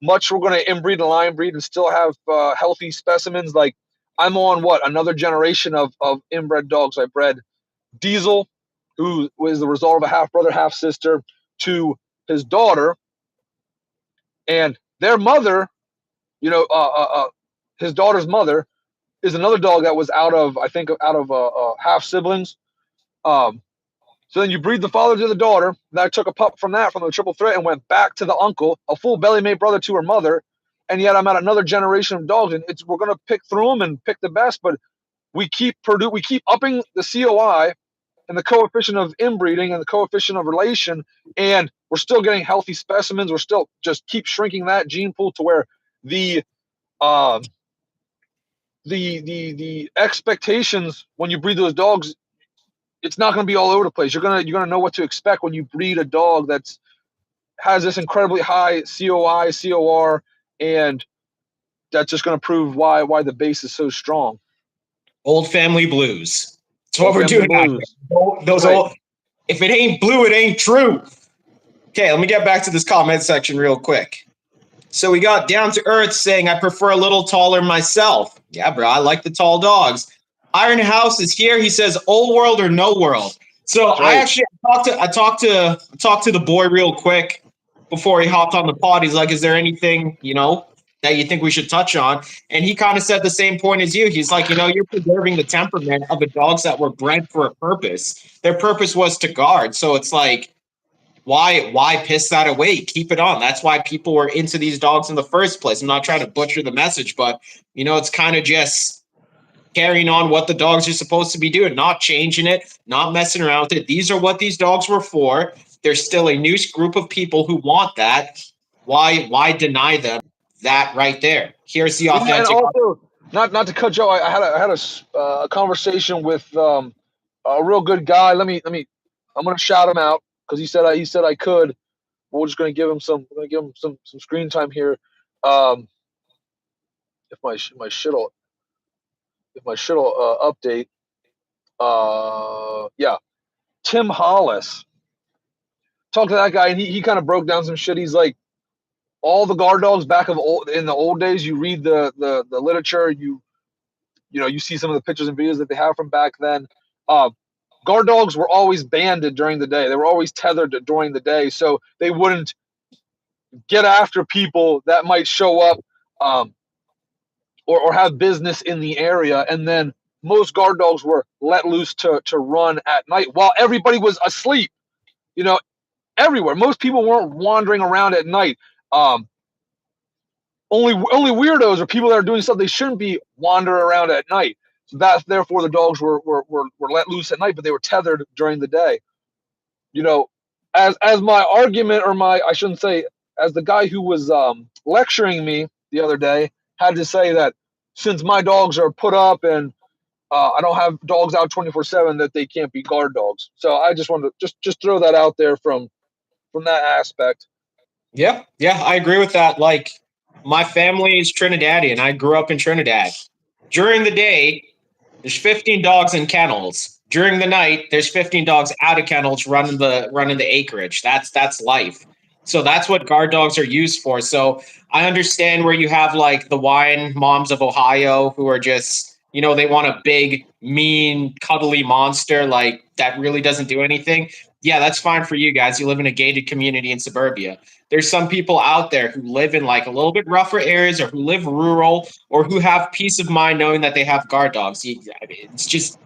much we're going to inbreed and line breed and still have healthy specimens. Like, I'm on another generation of inbred dogs. I bred Diesel, who was the result of a half brother, half sister, to his daughter, and their mother, his daughter's mother is another dog that was out of half siblings. So then you breed the father to the daughter. Then I took a pup from the triple threat and went back to the uncle, a full belly mate brother to her mother. And yet I'm at another generation of dogs, and we're going to pick through them and pick the best, but we keep upping the COI and the coefficient of inbreeding and the coefficient of relation, and we're still getting healthy specimens. We're still just keep shrinking that gene pool to where the expectations when you breed those dogs, it's not going to be all over the place. You're gonna know what to expect when you breed a dog that's has this incredibly high COI, COR, and that's just going to prove why the base is so strong. Old family blues. That's what we're doing. Those right. old. If it ain't blue, it ain't true. Okay, let me get back to this comment section real quick. So we got Down to Earth saying, I prefer a little taller myself. Yeah, bro, I like the tall dogs. Iron House is here. He says, Old World or No World. So right. I talked to the boy real quick before he hopped on the pod. He's like, is there anything, that you think we should touch on? And he kind of said the same point as you. He's like, you're preserving the temperament of the dogs that were bred for a purpose. Their purpose was to guard. So it's like, why piss that away? Keep it on. That's why people were into these dogs in the first place. I'm not trying to butcher the message, but it's kind of just carrying on what the dogs are supposed to be doing, not changing it, not messing around with it. These are what these dogs were for. There's still a new group of people who want that. Why deny them that right there? Here's the authentic. And also, not to cut you off, I had a conversation with a real good guy. I'm going to shout him out because he said I could. We're just going to give him some screen time here. If my shit'll update. Yeah, Tim Hollis. Talked to that guy, and he kind of broke down some shit. He's like, all the guard dogs back in the old days, you read the literature, you see some of the pictures and videos that they have from back then. Guard dogs were always banded during the day. They were always tethered during the day, so they wouldn't get after people that might show up or have business in the area. And then most guard dogs were let loose to run at night while everybody was asleep. everywhere. Most people weren't wandering around at night. Only weirdos or people that are doing stuff they shouldn't be wandering around at night. So that therefore the dogs were let loose at night, but they were tethered during the day. You know, as my argument, or my, I shouldn't say, as the guy who was lecturing me the other day had to say that since my dogs are put up and I don't have dogs out 24/7, that they can't be guard dogs. So I just wanted to just throw that out there from that aspect. Yeah, I agree with that. Like, my family is Trinidadian. I grew up in Trinidad. During the day, there's 15 dogs in kennels. During the night, there's 15 dogs out of kennels running the acreage. That's life. So that's what guard dogs are used for. So I understand where you have like the wine moms of Ohio who are just, they want a big, mean, cuddly monster like that really doesn't do anything. Yeah, that's fine for you guys. You live in a gated community in suburbia. There's some people out there who live in like a little bit rougher areas or who live rural or who have peace of mind knowing that they have guard dogs. It's just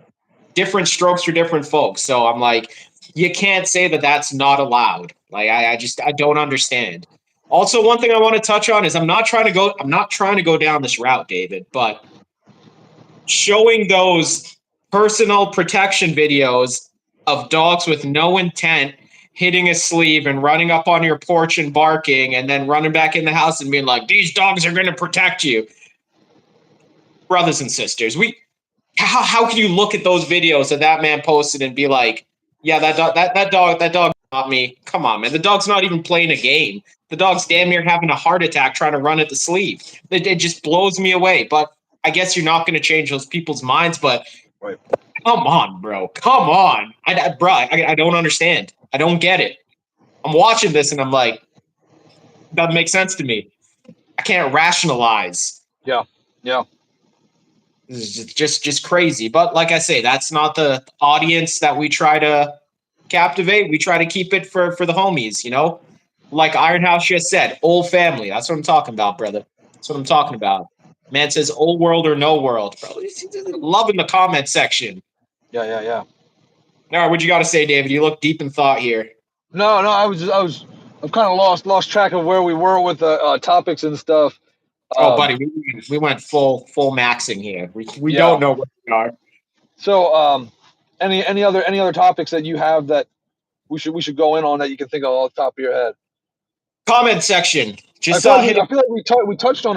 different strokes for different folks. So I'm like, you can't say that that's not allowed. Like, I don't understand. Also, one thing I want to touch on is I'm not trying to go down this route, David, but showing those personal protection videos of dogs with no intent hitting a sleeve and running up on your porch and barking and then running back in the house and being like, these dogs are going to protect you. Brothers and sisters, how can you look at those videos that man posted and be like, yeah, that dog not me. Come on, man. The dog's not even playing a game. The dog's damn near having a heart attack trying to run at the sleeve. It just blows me away. But I guess you're not going to change those people's minds. But right. Come on, bro. Come on. I don't understand. I don't get it. I'm watching this and I'm like, doesn't make sense to me. I can't rationalize. Yeah. This is just crazy. But like I say, that's not the audience that we try to captivate. We try to keep it for the homies, Like Ironhouse just said, old family. That's what I'm talking about, brother. That's what I'm talking about. Man says old world or no world, bro. Loving the comment section. Yeah. All right, what you got to say, David? You look deep in thought here. No, I've kind of lost track of where we were with the topics and stuff. Oh, buddy, we went full maxing here. We don't know where we are. So, any other topics that you have that we should go in on that you can think of off the top of your head? Comment section. Just I feel like we touched on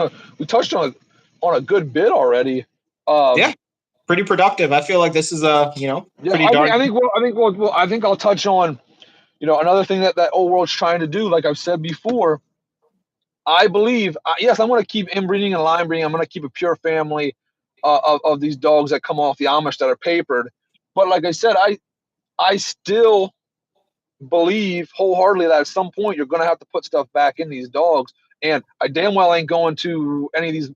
a good bit already. Yeah, pretty productive. I feel like this is pretty darn. I think I'll touch on another thing that old world's trying to do. Like I've said before, I believe yes, I'm going to keep inbreeding and line breeding. I'm going to keep a pure family of these dogs that come off the Amish that are papered. But like I said, I still believe wholeheartedly that at some point you're going to have to put stuff back in these dogs, and I damn well ain't going to any of these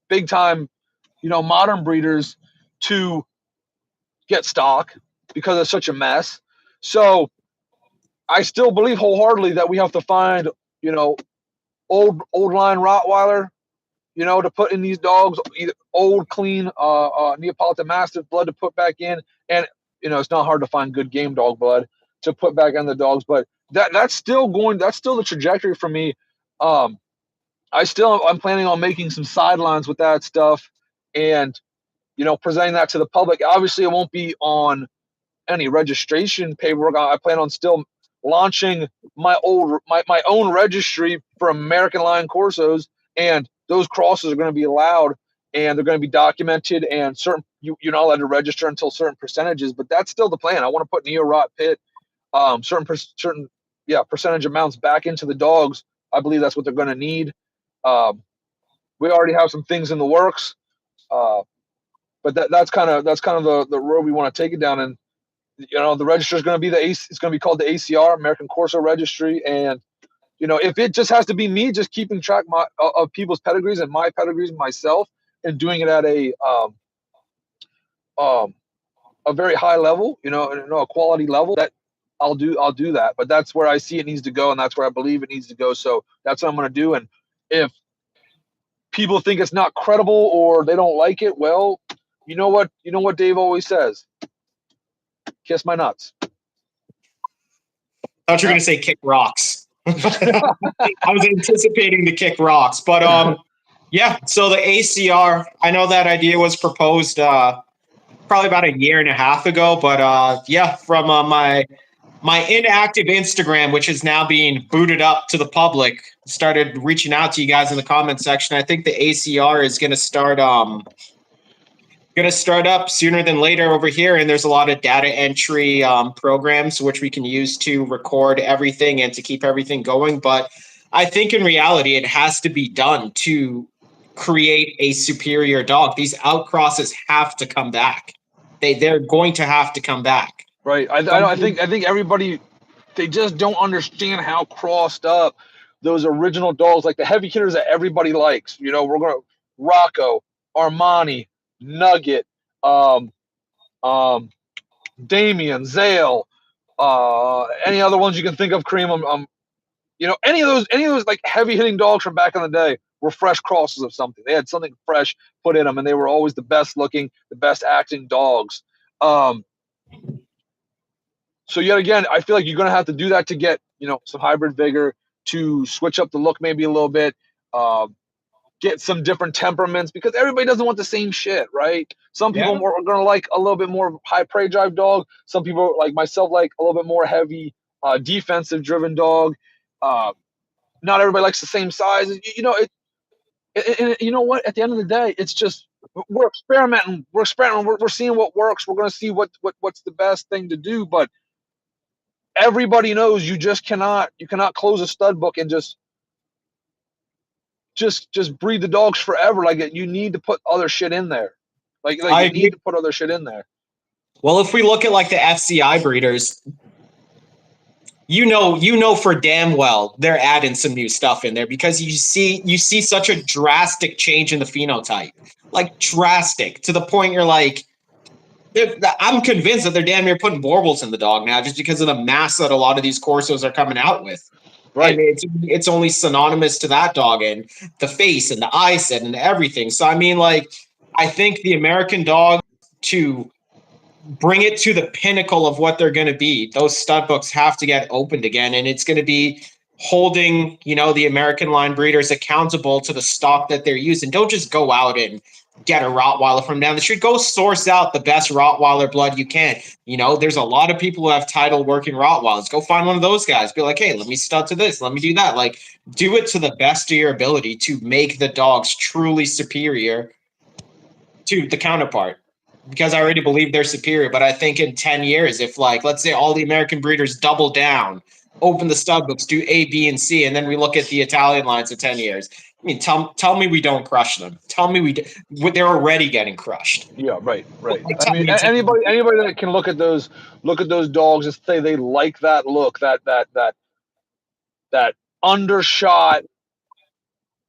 big time modern breeders to get stock because it's such a mess. So I still believe wholeheartedly that we have to find old line Rottweiler to put in these dogs, either old clean Neapolitan Mastiff blood to put back in, and it's not hard to find good game dog blood to put back on the dogs, but that's still the trajectory for me. I'm planning on making some sidelines with that stuff and presenting that to the public. Obviously it won't be on any registration paperwork. I plan on still launching my own registry for American line Corsos, and those crosses are going to be allowed and they're going to be documented, and you're not allowed to register until certain percentages, but that's still the plan. I want to put neo-rot pit certain percentage amounts back into the dogs. I believe that's what they're going to need. We already have some things in the works, but that's kind of the road we want to take it down. And the register is going to be it's going to be called the ACR, American Corso Registry. And if it just has to be me just keeping track of people's pedigrees and my pedigrees myself and doing it at a very high level, a quality level, that I'll do that. But that's where I see it needs to go, and that's where I believe it needs to go. So that's what I'm going to do. And if people think it's not credible or they don't like it, well, you know what Dave always says: kiss my nuts. thought you were going to say kick rocks. I was anticipating to kick rocks, but yeah. So the ACR, I know that idea was proposed probably about a year and a half ago, but yeah, from my inactive Instagram, which is now being booted up to the public, started reaching out to you guys in the comment section. I think the ACR is going to start up sooner than later over here, and there's a lot of data entry programs which we can use to record everything and to keep everything going. But I think in reality, it has to be done to create a superior dog. These outcrosses have to come back. They're going to have to come back. Right. I think everybody, they just don't understand how crossed up those original dogs, like the heavy hitters that everybody likes. You know, we're going to Rocco, Armani, Nugget, Damien, Zale, any other ones you can think of, Cream. You know, any of those like heavy hitting dogs from back in the day were fresh crosses of something. They had something fresh put in them, and they were always the best looking, the best acting dogs. So yet again, I feel like you're going to have to do that to get, you know, some hybrid vigor, to switch up the look maybe a little bit, get some different temperaments, because everybody doesn't want the same shit, right? Some people are going to like a little bit more high prey drive dog. Some people like myself like a little bit more heavy defensive driven dog. Not everybody likes the same size. You know, you know what? At the end of the day, it's just we're experimenting. We're seeing what works. We're going to see what's the best thing to do, but everybody knows you cannot close a stud book and just breed the dogs forever. Like, you need to put other shit in there. Like you need to put other shit in there. Well, if we look at like the FCI breeders, you know for damn well they're adding some new stuff in there, because you see such a drastic change in the phenotype, like drastic, to the point you're like, I'm convinced that they're damn near putting Borbles in the dog now, just because of the mass that a lot of these Corsos are coming out with. Right. And it's only synonymous to that dog, and the face and the eye set and everything. So I mean, like, I think the American dog, to bring it to the pinnacle of what they're going to be, those stud books have to get opened again, and it's going to be holding, you know, the American line breeders accountable to the stock that they're using. Don't just go out and get a Rottweiler from down the street. Go source out the best Rottweiler blood you can. You know, there's a lot of people who have title working Rottweilers. Go find one of those guys. Be like, hey, let me stud to this. Let me do that. Like, do it to the best of your ability to make the dogs truly superior to the counterpart. Because I already believe they're superior. But I think in 10 years, if, like, let's say all the American breeders double down, open the stud books, do A, B, and C, and then we look at the Italian lines in 10 years. I mean, tell me we don't crush them. Tell me they're already getting crushed. Yeah, right. I mean, anybody that can look at those dogs and say they like that look, that undershot,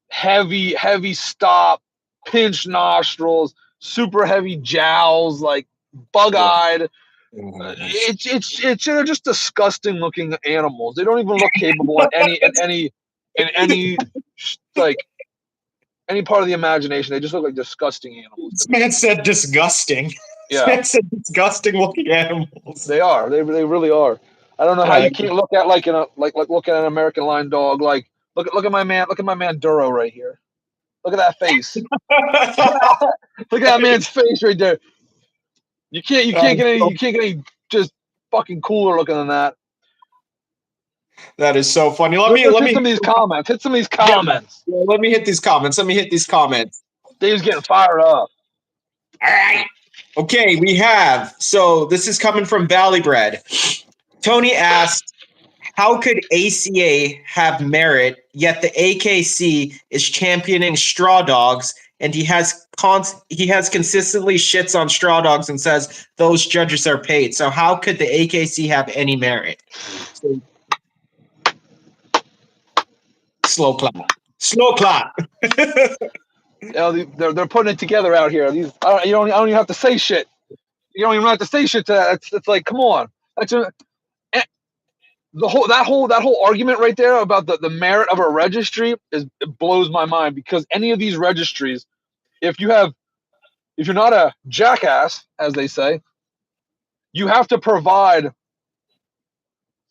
heavy stop, pinched nostrils, super heavy jowls, like bug-eyed. They're just disgusting looking animals. They don't even look capable in any like any part of the imagination. They just look like disgusting animals. This man said disgusting. Yeah. This man said disgusting looking animals. They are. They really are. I don't know how you can't look at like look at an American line dog. Like look at my man Duro right here. Look at that face. Look at that man's face right there. You can't get any just fucking cooler looking than that. That is so funny. Let me hit some of these comments. Yeah, let me hit these comments. Dave's getting fired up. All right. Okay, we have. So this is coming from Valleybred. Tony asked, how could ACA have merit, yet the AKC is championing straw dogs, and he has consistently shits on straw dogs and says those judges are paid. So how could the AKC have any merit? So, slow clap. You know, they're putting it together out here. These I don't even have to say shit. You don't even have to say shit to that. It's like, come on. That whole argument right there about the merit of a registry it blows my mind, because any of these registries, if you're not a jackass, as they say, you have to provide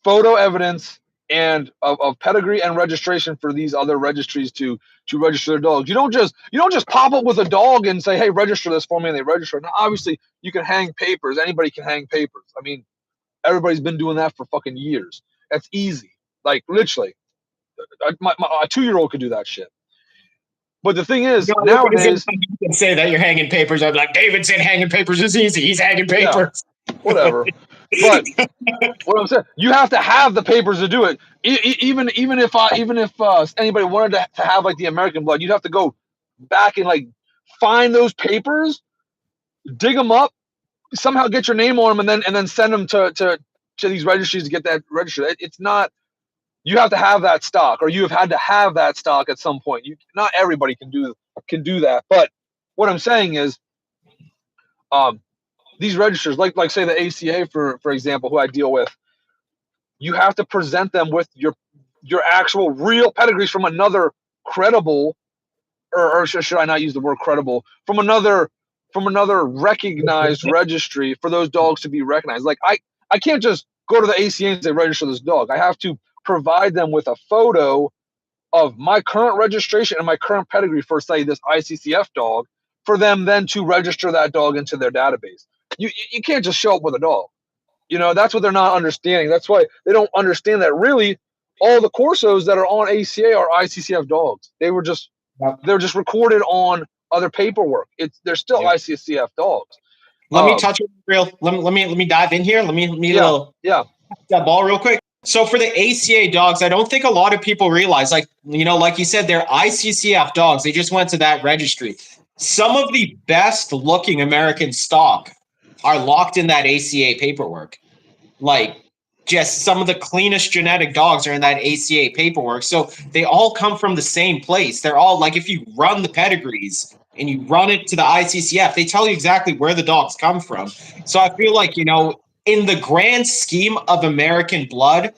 photo evidence and of pedigree and registration for these other registries to register their dogs. You don't just pop up with a dog and say, hey, register this for me, and they register. Now, obviously, you can hang papers. Anybody can hang papers. I mean, everybody's been doing that for fucking years. That's easy. Like, literally, a 2-year-old could do that shit. But the thing is, nowadays, you can say that you're hanging papers. I'm like, David said hanging papers is easy. He's hanging papers. Yeah, whatever. But what I'm saying, you have to have the papers to do it. Even if anybody wanted to have like the American blood, you'd have to go back and like find those papers, dig them up, somehow get your name on them, and then send them to these registries to get that registered. It's not. You have to have that stock, or you have had to have that stock at some point. Not everybody can do that. But what I'm saying is, these registers, like say the ACA for example, who I deal with, you have to present them with your actual real pedigrees from another credible, or should I not use the word credible, from another recognized registry for those dogs to be recognized. Like I can't just go to the ACA and say register this dog. I have to provide them with a photo of my current registration and my current pedigree for, say, this ICCF dog, for them then to register that dog into their database. You can't just show up with a dog. That's what they're not understanding. That's why they don't understand that really all the Corsos that are on ACA are ICCF dogs. They're just recorded on other paperwork. They're still ICCF dogs. Let me touch it real. Let me dive in here. Let me that ball real quick. So for the ACA dogs, I don't think a lot of people realize, like you said, they're ICCF dogs. They just went to that registry. Some of the best looking American stock are locked in that ACA paperwork. Like, just some of the cleanest genetic dogs are in that ACA paperwork. So they all come from the same place. They're all, like, if you run the pedigrees and you run it to the ICCF, they tell you exactly where the dogs come from. So I feel like, in the grand scheme of American blood,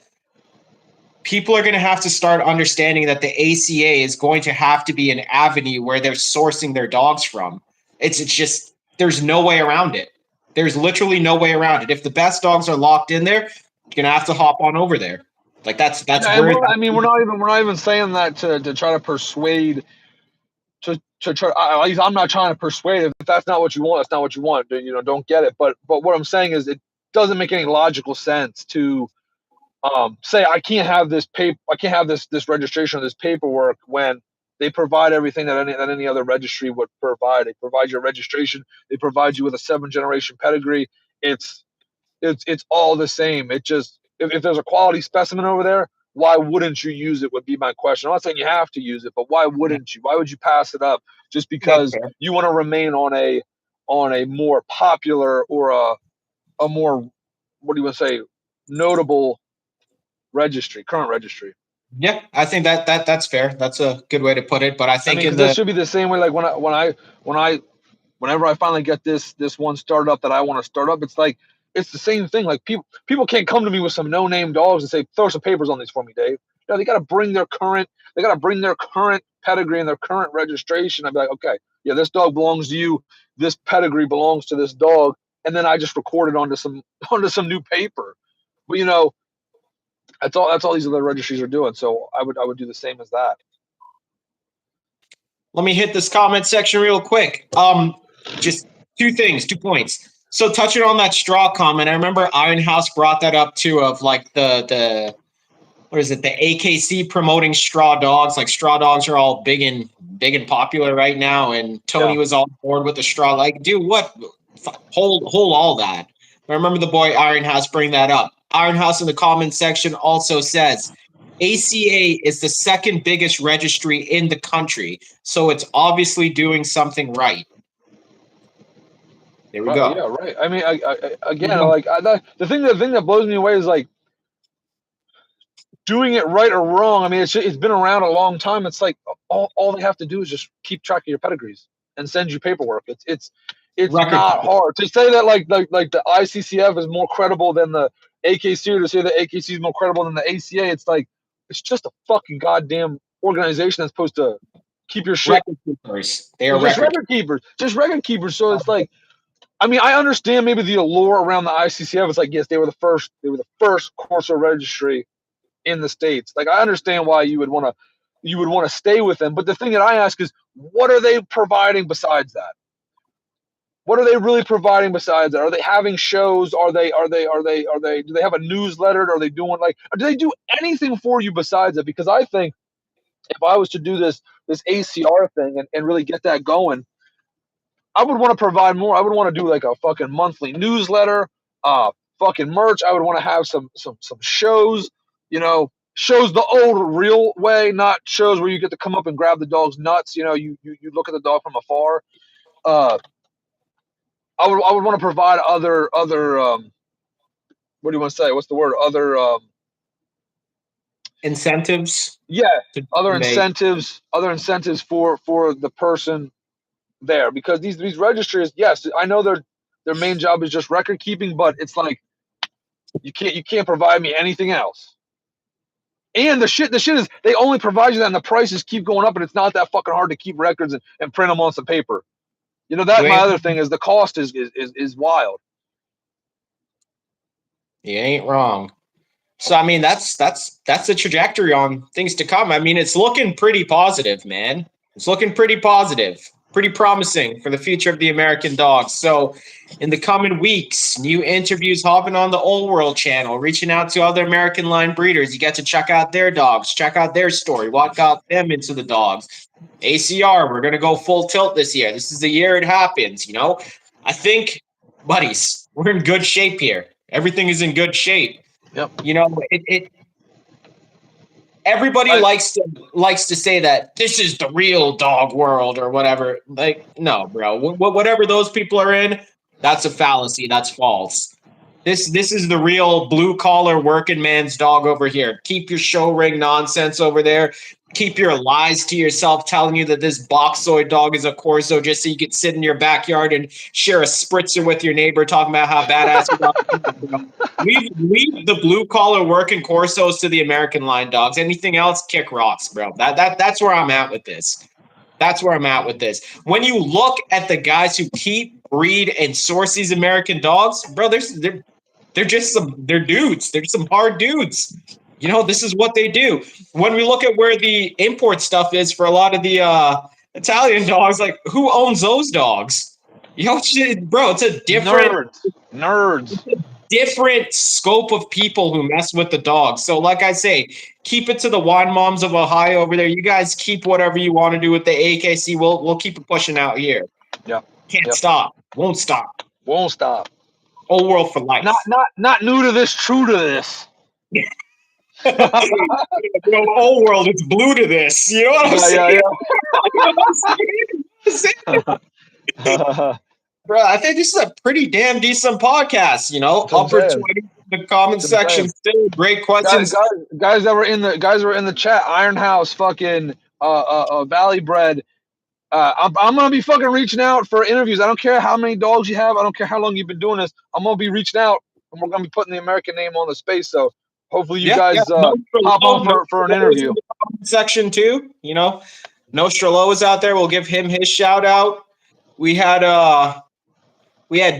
people are going to have to start understanding that the ACA is going to have to be an avenue where they're sourcing their dogs from. It's just, there's no way around it. There's literally no way around it. If the best dogs are locked in there, you're going to have to hop on over there. Like that's where we're not even saying that to try to persuade, to try, at least I'm not trying to persuade. If that's not what you want, that's not what you want. Don't get it. But what I'm saying is, it doesn't make any logical sense to say I can't have this this registration or this paperwork when they provide everything that any other registry would provide. They provide your registration. They provide you with a 7-generation pedigree. It's all the same. It just, if there's a quality specimen over there, why wouldn't you use it would be my question. I'm not saying you have to use it, but why wouldn't you? Why would you pass it up just because you want to remain on a more popular or a more, what do you want to say, notable current registry? Yeah, I think that's fair. That's a good way to put it. But I think this should be the same way. Like whenever I finally get this one startup that I want to start up, it's like, it's the same thing. Like people can't come to me with some no-name dogs and say, throw some papers on these for me, Dave. They got to bring their current pedigree and their current registration. I'd be like, okay, yeah, this dog belongs to you. This pedigree belongs to this dog, and then I just record it onto some new paper. But that's all these other registries are doing. So I would do the same as that. Let me hit this comment section real quick. Just 2 points. So touching on that straw comment, I remember Ironhouse brought that up too, of like the what is it, the AKC promoting straw dogs. Like, straw dogs are all big and popular right now, and Tony was on board with the straw. Like, dude, what? Hold all that. I remember the boy Ironhouse bring that up. Ironhouse in the comment section also says, ACA is the second biggest registry in the country, so it's obviously doing something right. There we go. Yeah, right. I mean, the thing that blows me away is, like, doing it right or wrong. I mean, it's been around a long time. It's like all they have to do is just keep track of your pedigrees and send you paperwork. It's not hard to say that like the ICCF is more credible than the AKC, or to say the AKC is more credible than the ACA. It's like, it's just a fucking goddamn organization that's supposed to keep your shit. Record keepers. They are just record keepers. So it's like, I mean, I understand maybe the allure around the ICCF. It's like, yes, they were the first Corso registry in the States. Like, I understand why you would want to stay with them. But the thing that I ask is, what are they providing besides that? What are they really providing besides that? Are they having shows? Do they have a newsletter? Are they doing do they do anything for you besides that? Because I think if I was to do this ACR thing and really get that going, I would want to provide more. I would want to do like a fucking monthly newsletter, fucking merch. I would want to have some shows, shows the old real way, not shows where you get to come up and grab the dog's nuts. You look at the dog from afar. I would want to provide other what do you want to say? What's the word? Other incentives. Yeah, other incentives for the person there, because these registries, yes, I know their main job is just record keeping, but it's like you can't provide me anything else. And the shit is they only provide you that, and the prices keep going up, and it's not that fucking hard to keep records and print them on some paper. That my other thing is the cost is wild. You ain't wrong. So I mean that's the trajectory on things to come. I mean, it's looking pretty positive, man. It's looking pretty positive, pretty promising for the future of the American dog. So in the coming weeks, new interviews hopping on the Old World channel, reaching out to other American line breeders. You get to check out their dogs, check out their story, what got them into the dogs. ACR, we're going to go full tilt this year. This is the year it happens, I think, buddies, we're in good shape here. Everything is in good shape. Yep. Everybody likes to say that this is the real dog world or whatever. Like, no, bro. Whatever those people are in, that's a fallacy. That's false. This is the real blue collar working man's dog over here. Keep your show ring nonsense over there. Keep your lies to yourself, telling you that this boxoid dog is a Corso just so you can sit in your backyard and share a spritzer with your neighbor, talking about how badass you are. Leave the blue collar working Corsos to the American line dogs. Anything else, kick rocks, bro. That's where I'm at with this. That's where I'm at with this. When you look at the guys who keep, breed, and source these American dogs, bro, they're dudes. They're some hard dudes. This is what they do. When we look at where the import stuff is for a lot of the Italian dogs, like, who owns those dogs? Bro, it's a different nerds. It's a different scope of people who mess with the dogs. So, like I say, keep it to the wine moms of Ohio over there. You guys keep whatever you want to do with the AKC. We'll keep it pushing out here. Yeah. Can't stop. Won't stop. Won't stop. Old World for life. Not new to this, true to this. Old World, it's blue to this. You know what I'm saying? Yeah. Bro, I think this is a pretty damn decent podcast. Upper 20 the comment section still. Great questions, guys that were in the chat. Ironhouse, fucking Valley Bread. I'm gonna be fucking reaching out for interviews. I don't care how many dogs you have. I don't care how long you've been doing this. I'm gonna be reaching out, and we're gonna be putting the American name on the space. So hopefully you guys hop on for an interview. In the comment section too. No Strello is out there. We'll give him his shout out. We had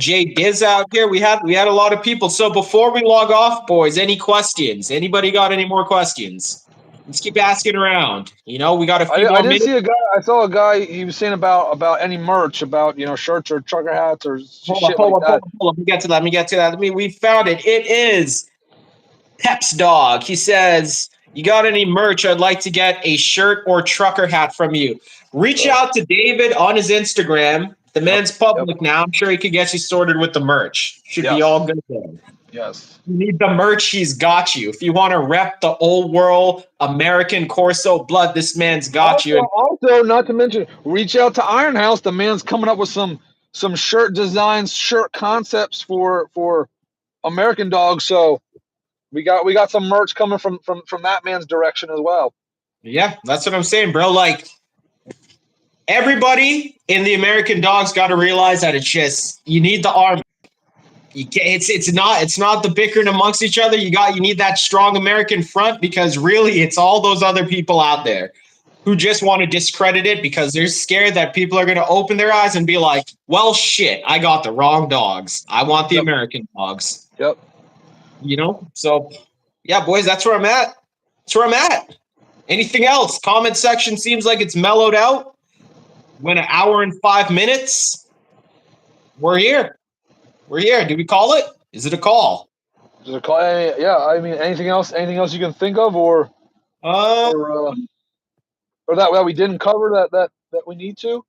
Jay Diz out here. We had a lot of people. So before we log off, boys, any questions? Anybody got any more questions? Let's keep asking around. We got a few more minutes. I saw a guy. He was saying about any merch, about shirts or trucker hats or shit like that. Hold on. Let me get to that. We found it. It is Pep's dog. He says, "You got any merch? I'd like to get a shirt or trucker hat from you." Reach out to David on his Instagram. The man's public now. I'm sure he could get you sorted with the merch. Should be all good there. Yes. You need the merch, he's got you. If you want to rep the Old World American Corso blood, this man's got you. Also, not to mention, reach out to Ironhouse. The man's coming up with some shirt designs, shirt concepts for American dogs. So we got some merch coming from that man's direction as well. Yeah, that's what I'm saying, bro. Like, everybody in the American dogs got to realize that it's just, you need the army. You can't, it's not the bickering amongst each other. You need that strong American front, because really it's all those other people out there. who just want to discredit it because they're scared that people are going to open their eyes and be like, well, shit, I got the wrong dogs. I want the American dogs. Yep. You know? So, yeah, boys, that's where I'm at. That's where I'm at. Anything else? Comment section seems like it's mellowed out. Went an hour and 5 minutes. We're here. We're here. Do we call it? Is it a call? Is it a call? Yeah, I mean, anything else you can think of, or that we didn't cover that we need to?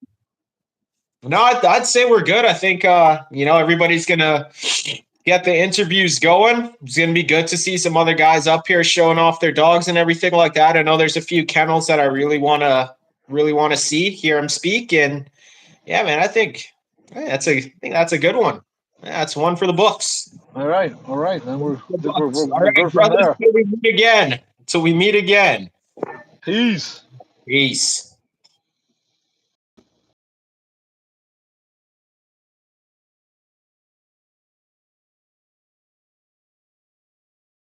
No, I'd say we're good. I think everybody's gonna get the interviews going. It's gonna be good to see some other guys up here showing off their dogs and everything like that. I know there's a few kennels that I really wanna see, hear them speak, and yeah, man, I think that's a good one. Yeah, that's one for the books. All right. Then we're good from there. Until we meet again. Peace.